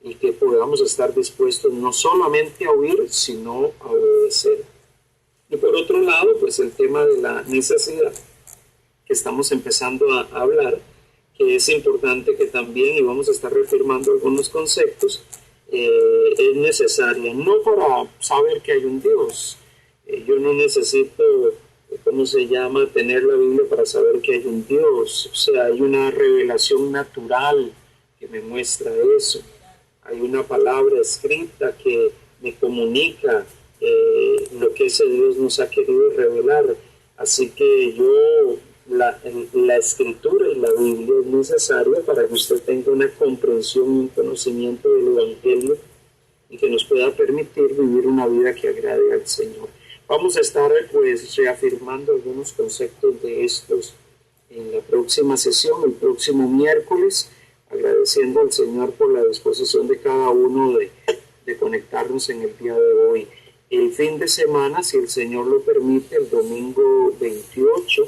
y que podamos estar dispuestos no solamente a oír, sino a obedecer. Y por otro lado, pues el tema de la necesidad que estamos empezando a hablar, que es importante que también, y vamos a estar reafirmando algunos conceptos, es necesaria, no para saber que hay un Dios. Yo no necesito, tener la Biblia para saber que hay un Dios. O sea, hay una revelación natural que me muestra eso. Hay una palabra escrita que me comunica lo que ese Dios nos ha querido revelar. Así que la escritura y la Biblia es necesaria para que usted tenga una comprensión y un conocimiento del Evangelio y que nos pueda permitir vivir una vida que agrade al Señor. Vamos a estar pues reafirmando algunos conceptos de estos en la próxima sesión, el próximo miércoles, agradeciendo al Señor por la disposición de cada uno de conectarnos en el día de hoy. El fin de semana, si el Señor lo permite, el domingo 28,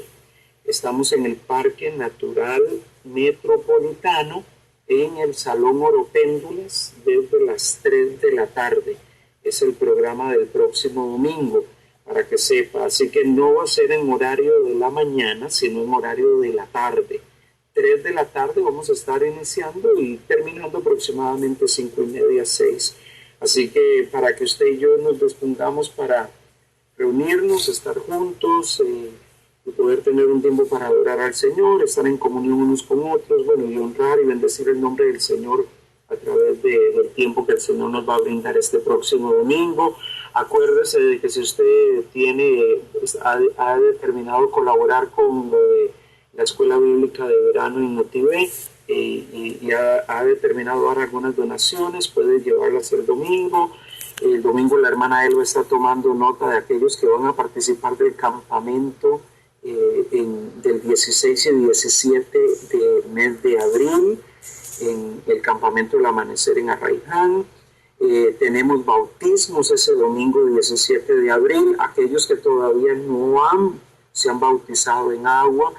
estamos en el Parque Natural Metropolitano, en el Salón Oropéndulas, desde las 3 de la tarde. Es el programa del próximo domingo, para que sepa. Así que no va a ser en horario de la mañana, sino en horario de la tarde. 3 de la tarde vamos a estar iniciando y terminando aproximadamente 5:30, 6. Así que para que usted y yo nos dispongamos para reunirnos, estar juntos, y poder tener un tiempo para adorar al Señor, estar en comunión unos con otros, bueno, y honrar y bendecir el nombre del Señor a través del tiempo que el Señor nos va a brindar este próximo domingo. Acuérdese de que si usted ha determinado colaborar con lo de la Escuela Bíblica de Verano en Motivé, y ha determinado dar algunas donaciones. Puede llevarlas el domingo. El domingo la hermana Elba está tomando nota de aquellos que van a participar del campamento del 16 y 17 del mes de abril, en el campamento del Amanecer en Arraiján. Tenemos bautismos ese domingo 17 de abril. Aquellos que todavía no se han bautizado en agua,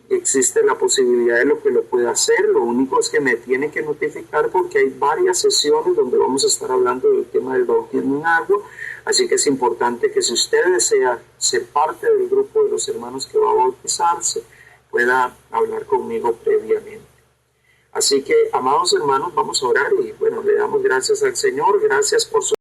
existe la posibilidad de lo que lo pueda hacer. Lo único es que me tiene que notificar, porque hay varias sesiones donde vamos a estar hablando del tema del bautismo en agua. Así que es importante que, si usted desea ser parte del grupo de los hermanos que va a bautizarse, pueda hablar conmigo previamente. Así que, amados hermanos, vamos a orar y bueno, le damos gracias al Señor. Gracias por su